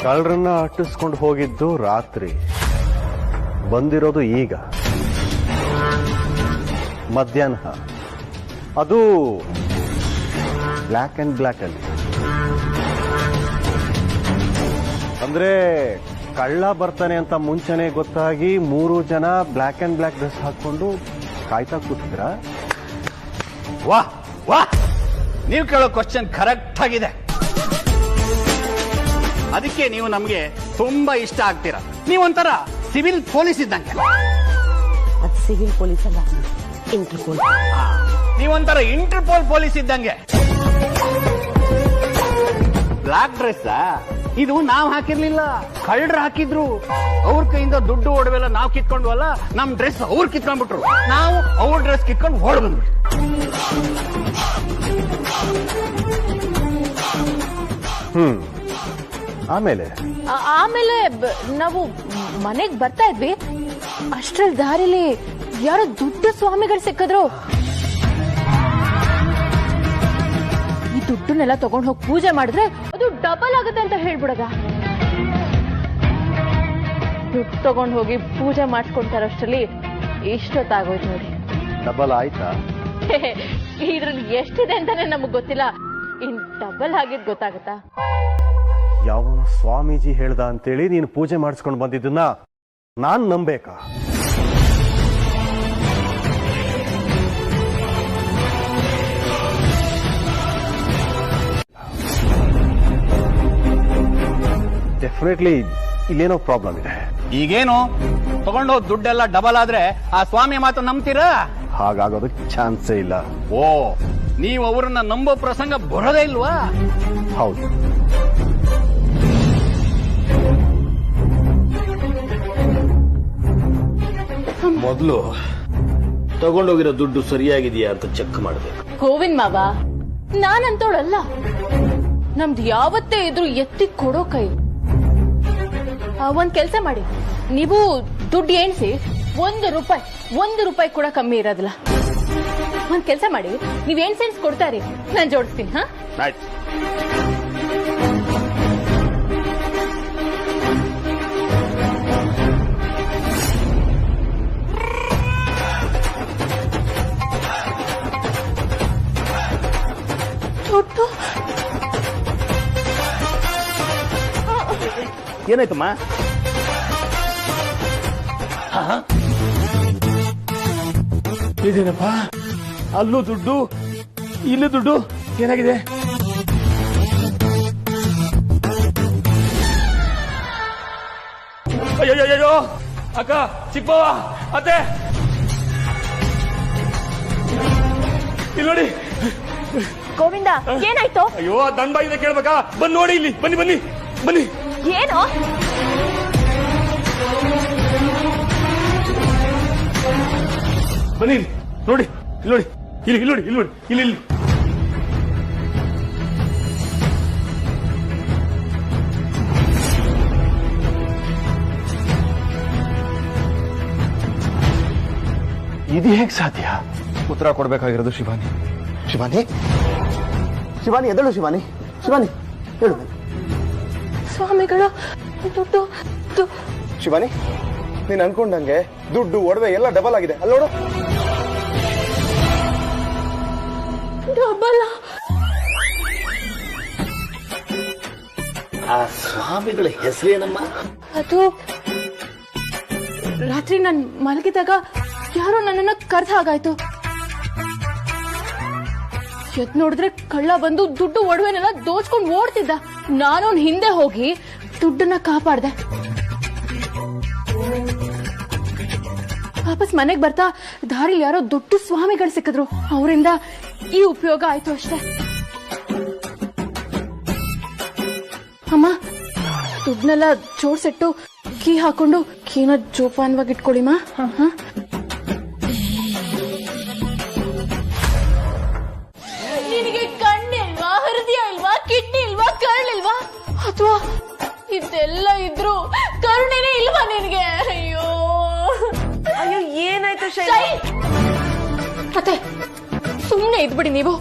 ಕಳ್ಳರನ್ನ ಅಟ್ಟಿಸ್ಕೊಂಡು ಹೋಗಿದ್ದು ರಾತ್ರಿ, ಬಂದಿರೋದು ಈಗ ಮಧ್ಯಾಹ್ನ. ಅದು ಬ್ಲ್ಯಾಕ್ ಅಂಡ್ ಬ್ಲ್ಯಾಕ್ ಅಲ್ಲಿ. ಅಂದ್ರೆ ಕಳ್ಳ ಬರ್ತಾನೆ ಅಂತ ಮುಂಚೆನೆ ಗೊತ್ತಾಗಿ 3 ಜನ ಬ್ಲ್ಯಾಕ್ ಅಂಡ್ ಬ್ಲ್ಯಾಕ್ ಡ್ರೆಸ್ ಹಾಕೊಂಡು ಕಾಯ್ತಾ ಕೂತಿದ್ರ. ವಾಹ್ ವಾಹ್, ನೀವು ಕೇಳೋ ಕ್ವಶನ್ ಕರೆಕ್ಟ್ ಆಗಿದೆ. ಅದಕ್ಕೆ ನೀವು ನಮ್ಗೆ ತುಂಬಾ ಇಷ್ಟ ಆಗ್ತೀರಾ. ನೀವೊಂಥರ ಸಿವಿಲ್ ಪೊಲೀಸ್ ಇದ್ದಂಗೆ. ಅದು ಸಿವಿಲ್ ಪೊಲೀಸ್ ಅಲ್ಲ, ಇಂಟರ್ಪೋಲ್. ನೀವೊಂಥರ ಇಂಟರ್ಪೋಲ್ ಪೊಲೀಸ್ ಇದ್ದಂಗೆ. ಬ್ಲಾಕ್ ಡ್ರೆಸ್ ಇದು ನಾವ್ ಹಾಕಿರ್ಲಿಲ್ಲ, ಕಳ್ಳರು ಹಾಕಿದ್ರು. ಅವ್ರ ಕೈಯಿಂದ ದುಡ್ಡು ಒಡವೆಲ್ಲ ನಾವ್ ಕಿತ್ಕೊಂಡ್ವಲ್ಲ, ನಮ್ ಡ್ರೆಸ್ ಅವ್ರು ಕಿತ್ಕೊಂಡ್ಬಿಟ್ರು. ನಾವು ಅವ್ರ ಡ್ರೆಸ್ ಕಿತ್ಕೊಂಡು ಓಡ್ ಬಂದ್ಬಿಟ್ರು. ಆಮೇಲೆ ನಾವು ಮನೆಗ್ ಬರ್ತಾ ಇದ್ವಿ. ಅಷ್ಟ್ರಲ್ಲಿ ದಾರಿಲಿ ಯಾರೋ ದೊಡ್ಡ ಸ್ವಾಮಿಗಳು ಸಿಕ್ಕಿದ್ರು. ಈ ದುಡ್ಡನ್ನೆಲ್ಲ ತಗೊಂಡ್ ಹೋಗಿ ಪೂಜೆ ಮಾಡಿದ್ರೆ ಅದು ಡಬಲ್ ಆಗುತ್ತೆ ಅಂತ ಹೇಳ್ಬಿಡದ. ದುಡ್ಡು ತಗೊಂಡ್ ಹೋಗಿ ಪೂಜೆ ಮಾಡಿಸ್ಕೊಂತಾರಷ್ಟರಲ್ಲಿ ಇಷ್ಟೊತ್ತಾಗೋಯ್ತು ನೋಡಿ. ಡಬಲ್ ಆಯ್ತಾ? ಇದ್ರಲ್ಲಿ ಎಷ್ಟಿದೆ ಅಂತಾನೆ ನಮಗ್ ಗೊತ್ತಿಲ್ಲ, ಇನ್ ಡಬಲ್ ಆಗಿದ್ ಗೊತ್ತಾಗತ್ತಾ? ಯಾವನು ಸ್ವಾಮೀಜಿ ಹೇಳ್ದ ಅಂತೇಳಿ ನೀನು ಪೂಜೆ ಮಾಡಿಸ್ಕೊಂಡು ಬಂದಿದ್ದನ್ನ ನಾನ್ ನಂಬೇಕಾ? ಡೆಫಿನೆಟ್ಲಿ ಇಲ್ಲೇನೋ ಪ್ರಾಬ್ಲಮ್ ಇದೆ. ಈಗೇನು ತಗೊಂಡೋದ್ ದುಡ್ಡೆಲ್ಲ ಡಬಲ್ ಆದ್ರೆ ಆ ಸ್ವಾಮಿ ಮಾತು ನಂಬ್ತೀರಾ? ಹಾಗಾಗೋದಕ್ಕೆ ಚಾನ್ಸೇ ಇಲ್ಲ. ಓ, ನೀವು ಅವರನ್ನ ನಂಬೋ ಪ್ರಸಂಗ ಬರೋದೇ ಇಲ್ವಾ? ಹೌದು. ಮೊದಲು ತಗೊಂಡೋಗಿರೋ ದುಡ್ಡು ಸರಿಯಾಗಿದೆಯಾ ಅಂತ ಚೆಕ್ ಮಾಡಬೇಕು. ಗೋವಿಂದ್ ಮಾವ, ನಾನಂತೋಳಲ್ಲ. ನಮ್ದು ಯಾವತ್ತೇ ಇದ್ರು ಎತ್ತಿ ಕೊಡೋ ಕೈ. ಒಂದ್ ಕೆಲ್ಸ ಮಾಡಿ, ನೀವು ದುಡ್ಡು ಎಣ್ಸಿ ಒಂದು ರೂಪಾಯಿ ಕೂಡ ಕಮ್ಮಿ ಇರೋದಿಲ್ಲ. ಒಂದ್ ಕೆಲ್ಸ ಮಾಡಿ, ನೀವ್ ಎಣ್ಸೆನ್ಸ್ ಕೊಡ್ತಾರಿ, ನಾನ್ ಜೋಡಿಸ್ತೀನಿ. ಹಾ, ಆಯ್ತು. ಏನಾಯ್ತಮ್ಮ? ಇದೇನಪ್ಪ, ಅಲ್ಲೂ ದುಡ್ಡು ಇಲ್ಲೂ ದುಡ್ಡು, ಏನಾಗಿದೆ? ಅಯ್ಯೋ ಅಕ್ಕ, ಚಿಕ್ಕವ್ವ, ಅತ್ತೆ, ಇಲ್ಲಿ ನೋಡಿ. ಗೋವಿಂದ, ಏನಾಯ್ತು? ಅಯ್ಯೋ, ದನ್ ಬಾಗಿದೆ ಕೇಳ್ಬೇಕಾ? ಬಂದ್ ನೋಡಿ ಇಲ್ಲಿ, ಬನ್ನಿ ಬನ್ನಿ ಬನ್ನಿ. ಏನು? ಬನ್ನಿ ನೋಡಿ, ಇಲ್ಲಿ ನೋಡಿ, ಇಲ್ಲಿ ನೋಡಿ, ಇಲ್ಲಿ ನೋಡಿ, ಇಲ್ಲಿ ಇಲ್ಲಿ. ಇದು ಹೇಗೆ ಸಾಧ್ಯ? ಉತ್ತರ ಕೊಡ್ಬೇಕಾಗಿರೋದು ಶಿವಾನಿ. ಶಿವಾನಿ, ಶಿವಾನಿ ಎದಳು. ಶಿವಾನಿ, ಶಿವಾನಿ ಹೇಳು. ಸ್ವಾಮಿಗಳ ದುಡ್ಡು. ಶಿವಾನಿ, ನೀನ್ ಅನ್ಕೊಂಡಂಗೆ ದುಡ್ಡು ಒಡವೆ ಎಲ್ಲ ಡಬಲ್ ಆಗಿದೆ. ಅಲ್ಲಿ ನೋಡು. ಡಬಲ್? ಆ ಸ್ವಾಮಿಗಳ ಹೆಸರೇನಮ್ಮ? ಅದು ರಾತ್ರಿ ನಾನು ಮಲಗಿದಾಗ ಯಾರೋ ನನ್ನನ್ನ ಕರ್ದ ಹಾಗಾಯ್ತು. ಎದ್ ನೋಡಿದ್ರೆ ಕಳ್ಳ ಬಂದು ದುಡ್ಡು ಒಡವೆನೆಲ್ಲ ದೋಚ್ಕೊಂಡು ಓಡ್ತಿದ್ದ. ನಾನವನ್ ಹಿಂದೆ ಹೋಗಿ ದುಡ್ಡನ್ನ ಕಾಪಾಡ್ದೆ. ವಾಪಸ್ ಮನೆಗ್ ಬರ್ತಾ ದಾರಿಲಿ ಯಾರೋ ದೊಡ್ಡ ಸ್ವಾಮಿಗಳು ಸಿಕ್ಕಿದ್ರು. ಅವರಿಂದ ಈ ಉಪಯೋಗ ಆಯ್ತು ಅಷ್ಟೇ. ಅಮ್ಮ, ದುಡ್ಡನ್ನೆಲ್ಲ ಜೋಡ್ಸಿಟ್ಟು ಕೀ ಹಾಕೊಂಡು ಕೀನ ಜೋಪಾನವಾಗಿ ಇಟ್ಕೊಳ್ಳಿಮ್ಮ. ನಿನಗೆ ಕಣ್ಣಿಲ್ವಾ, ಹೃದಯ ಇಲ್ವಾ, ಕಿಡ್ನಿ ಇಲ್ವಾ, ಕರಳಿಲ್ವಾ? ಅಥವಾ ಇದೆಲ್ಲ ಇದ್ರು ಕರುಣೆನೇ ಇಲ್ವಾ ನಿನಗೆ? ಅಯ್ಯೋ ಅಯ್ಯೋ, ಏನಾಯ್ತು ಮತ್ತೆ ಸುಮ್ನೆ ಇದ್ಬಿಡಿ ನೀವು.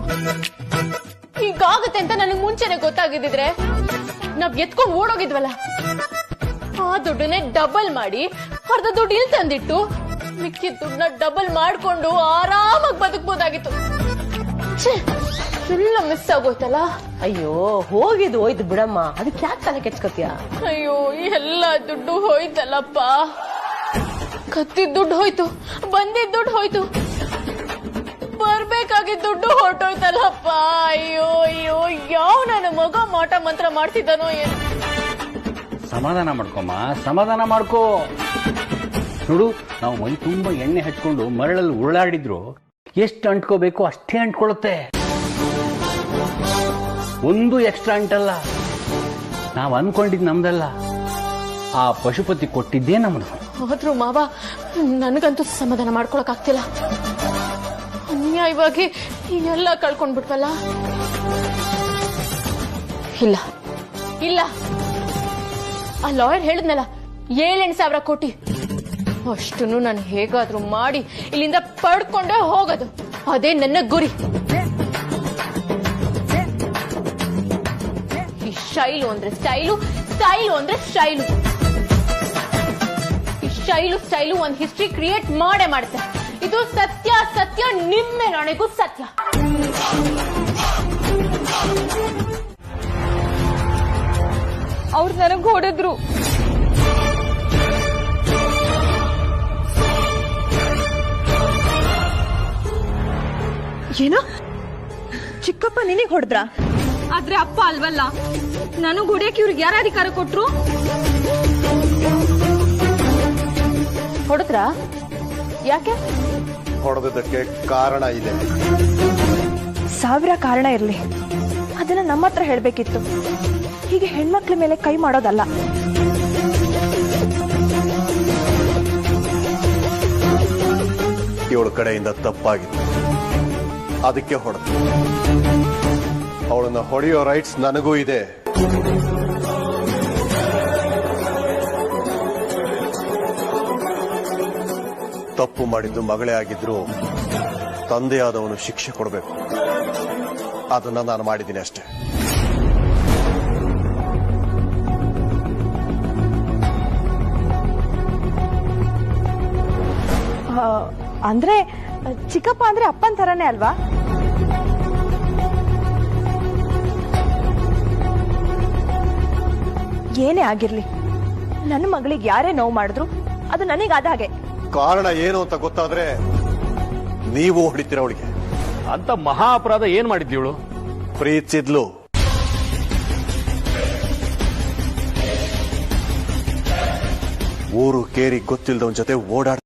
ಹೀಗಾಗತ್ತೆ ಅಂತ ನನಗೆ ಮುಂಚೆನೆ ಗೊತ್ತಾಗಿದ್ದಿದ್ರೆ ನಾವ್ ಎತ್ಕೊಂಡು ಓಡೋಗಿದ್ವಲ್ಲ. ಆ ದುಡ್ಡನ್ನೇ ಡಬಲ್ ಮಾಡಿ ಅರ್ಧ ದುಡ್ಡು ಇಲ್ಲಿ ತಂದಿಟ್ಟು ಮಿಕ್ಕಿದ ದುಡ್ಡನ್ನ ಡಬಲ್ ಮಾಡ್ಕೊಂಡು ಆರಾಮಾಗಿ ಬದುಕಬಹುದಾಗಿತ್ತು. ಎಲ್ಲ ಮಿಸ್ ಆಗೋಯ್ತಲ್ಲ. ಅಯ್ಯೋ, ಹೋಗಿದ್ದು ಹೋಯ್ತು ಬಿಡಮ್ಮ, ಅದಕ್ಕೆ ಯಾಕೆ ತಲೆ ಕೆಚ್ಕೋತೀಯ? ಅಯ್ಯೋ, ಎಲ್ಲ ದುಡ್ಡು ಹೋಯ್ತಲ್ಲಪ್ಪ. ಕತ್ತಿದ ದುಡ್ಡು ಹೋಯ್ತು, ಬಂದಿದ್ದ ದುಡ್ಡು ಹೋಯ್ತು, ಬರ್ಬೇಕಾಗಿದ್ದ ದುಡ್ಡು ಹೊರಟೋಯ್ತಲ್ಲಪ್ಪ. ಅಯ್ಯೋ ಅಯ್ಯೋ, ಯಾವ ನನ್ನ ಮಗ ಮಾಟ ಮಂತ್ರ ಮಾಡ್ತಿದ್ದಾನೋ ಏನು. ಸಮಾಧಾನ ಮಾಡ್ಕೊಮ್ಮ, ಸಮಾಧಾನ ಮಾಡ್ಕೋ. ನೋಡು, ನಾವು ಮೈ ತುಂಬಾ ಎಣ್ಣೆ ಹಚ್ಕೊಂಡು ಮರಳಲ್ಲಿ ಉರುಳಾಡಿದ್ರು ಎಷ್ಟು ಅಂಟ್ಕೋಬೇಕು ಅಷ್ಟೇ ಅಂಟ್ಕೊಳ್ಳುತ್ತೆ. ಒಂದು ಎಕ್ಸ್ಟ್ರಾ ಅಂಟಲ್ಲ. ನಾವು ಅನ್ಕೊಂಡಿದ್ ನಮ್ದಲ್ಲ, ಆ ಪಶುಪತಿ ಕೊಟ್ಟಿದ್ದೇ ನಮ್ದು. ಆದ್ರೂ ಮಾವ, ನನಗಂತೂ ಸಮಾಧಾನ ಮಾಡ್ಕೊಳಕ್ ಆಗ್ತಿಲ್ಲ. ಅನ್ಯಾಯವಾಗಿ ಎಲ್ಲ ಕಳ್ಕೊಂಡ್ಬಿಟ್ವಲ್ಲ. ಇಲ್ಲ ಇಲ್ಲ, ಆ ಲಾಯರ್ ಹೇಳಿದ್ನಲ್ಲ 7,000 ಕೋಟಿ, ಅಷ್ಟನ್ನು ನಾನು ಹೇಗಾದ್ರೂ ಮಾಡಿ ಇಲ್ಲಿಂದ ಪಡ್ಕೊಂಡೇ ಹೋಗೋದು. ಅದೇ ನನ್ನ ಗುರಿ. ಈ ಶೈಲು ಅಂದ್ರೆ ಸ್ಟೈಲು, ಸ್ಟೈಲು ಅಂದ್ರೆ ಸ್ಟೈಲು. ಈ ಸ್ಟೈಲು ಒಂದು ಹಿಸ್ಟ್ರಿ ಕ್ರಿಯೇಟ್ ಮಾಡೇ ಮಾಡುತ್ತೆ. ಇದು ಸತ್ಯ, ಸತ್ಯ, ನಿಮ್ಮೆ ನನಗೂ ಸತ್ಯ. ಅವ್ರು ನನಗ್ ಹೊಡೆದ್ರು. ಏನೋ ಚಿಕ್ಕಪ್ಪ ನಿನಗ್ ಹೊಡೆದ್ರ? ಆದ್ರೆ ಅಪ್ಪ ಅಲ್ವಲ್ಲ. ನನಗ್ ಹೊಡಿಯಕ್ಕೆ ಇವ್ರಿಗೆ ಯಾರ ಅಧಿಕಾರ ಕೊಟ್ರು? ಹೊಡೆದ್ರಾ? ಯಾಕೆ? ಹೊಡೆದಕ್ಕೆ ಕಾರಣ ಇದೆ. 1000 ಕಾರಣ ಇರ್ಲಿ, ಅದನ್ನ ನಮ್ಮ ಹತ್ರ ಹೇಳ್ಬೇಕಿತ್ತು. ಹೀಗೆ ಹೆಣ್ಮಕ್ಳ ಮೇಲೆ ಕೈ ಮಾಡೋದಲ್ಲ. ಇವಳ ಕಡೆಯಿಂದ ತಪ್ಪಾಗಿತ್ತು, ಅದಕ್ಕೆ ಹೊಡೆದು. ಅವಳನ್ನ ಹೊಡೆಯೋ ರೈಟ್ಸ್ ನನಗೂ ಇದೆ. ತಪ್ಪು ಮಾಡಿದ್ದು ಮಗಳೇ ಆಗಿದ್ರು ತಂದೆಯಾದವನು ಶಿಕ್ಷೆ ಕೊಡಬೇಕು. ಅದನ್ನ ನಾನು ಮಾಡಿದ್ದೀನಿ ಅಷ್ಟೇ. ಅಂದ್ರೆ ಚಿಕ್ಕಪ್ಪ ಅಂದ್ರೆ ಅಪ್ಪನ್ ತರಾನೇ ಅಲ್ವಾ? ಏನೇ ಆಗಿರ್ಲಿ, ನನ್ನ ಮಗಳಿಗೆ ಯಾರೇ ನೋವು ಮಾಡಿದ್ರು ಅದು ನನಗಾದ ಹಾಗೆ. ಕಾರಣ ಏನು ಅಂತ ಗೊತ್ತಾದ್ರೆ ನೀವು ಹೊಡಿತೀರ ಅವಳಿಗೆ. ಅಂತ ಮಹಾ ಅಪರಾಧ ಏನ್ ಮಾಡಿದ್ಯವಳು? ಪ್ರೀತಿಸಿದ್ಲು. ಊರು ಕೇರಿ ಗೊತ್ತಿಲ್ದವನ್ ಜೊತೆ ಓಡಾಡ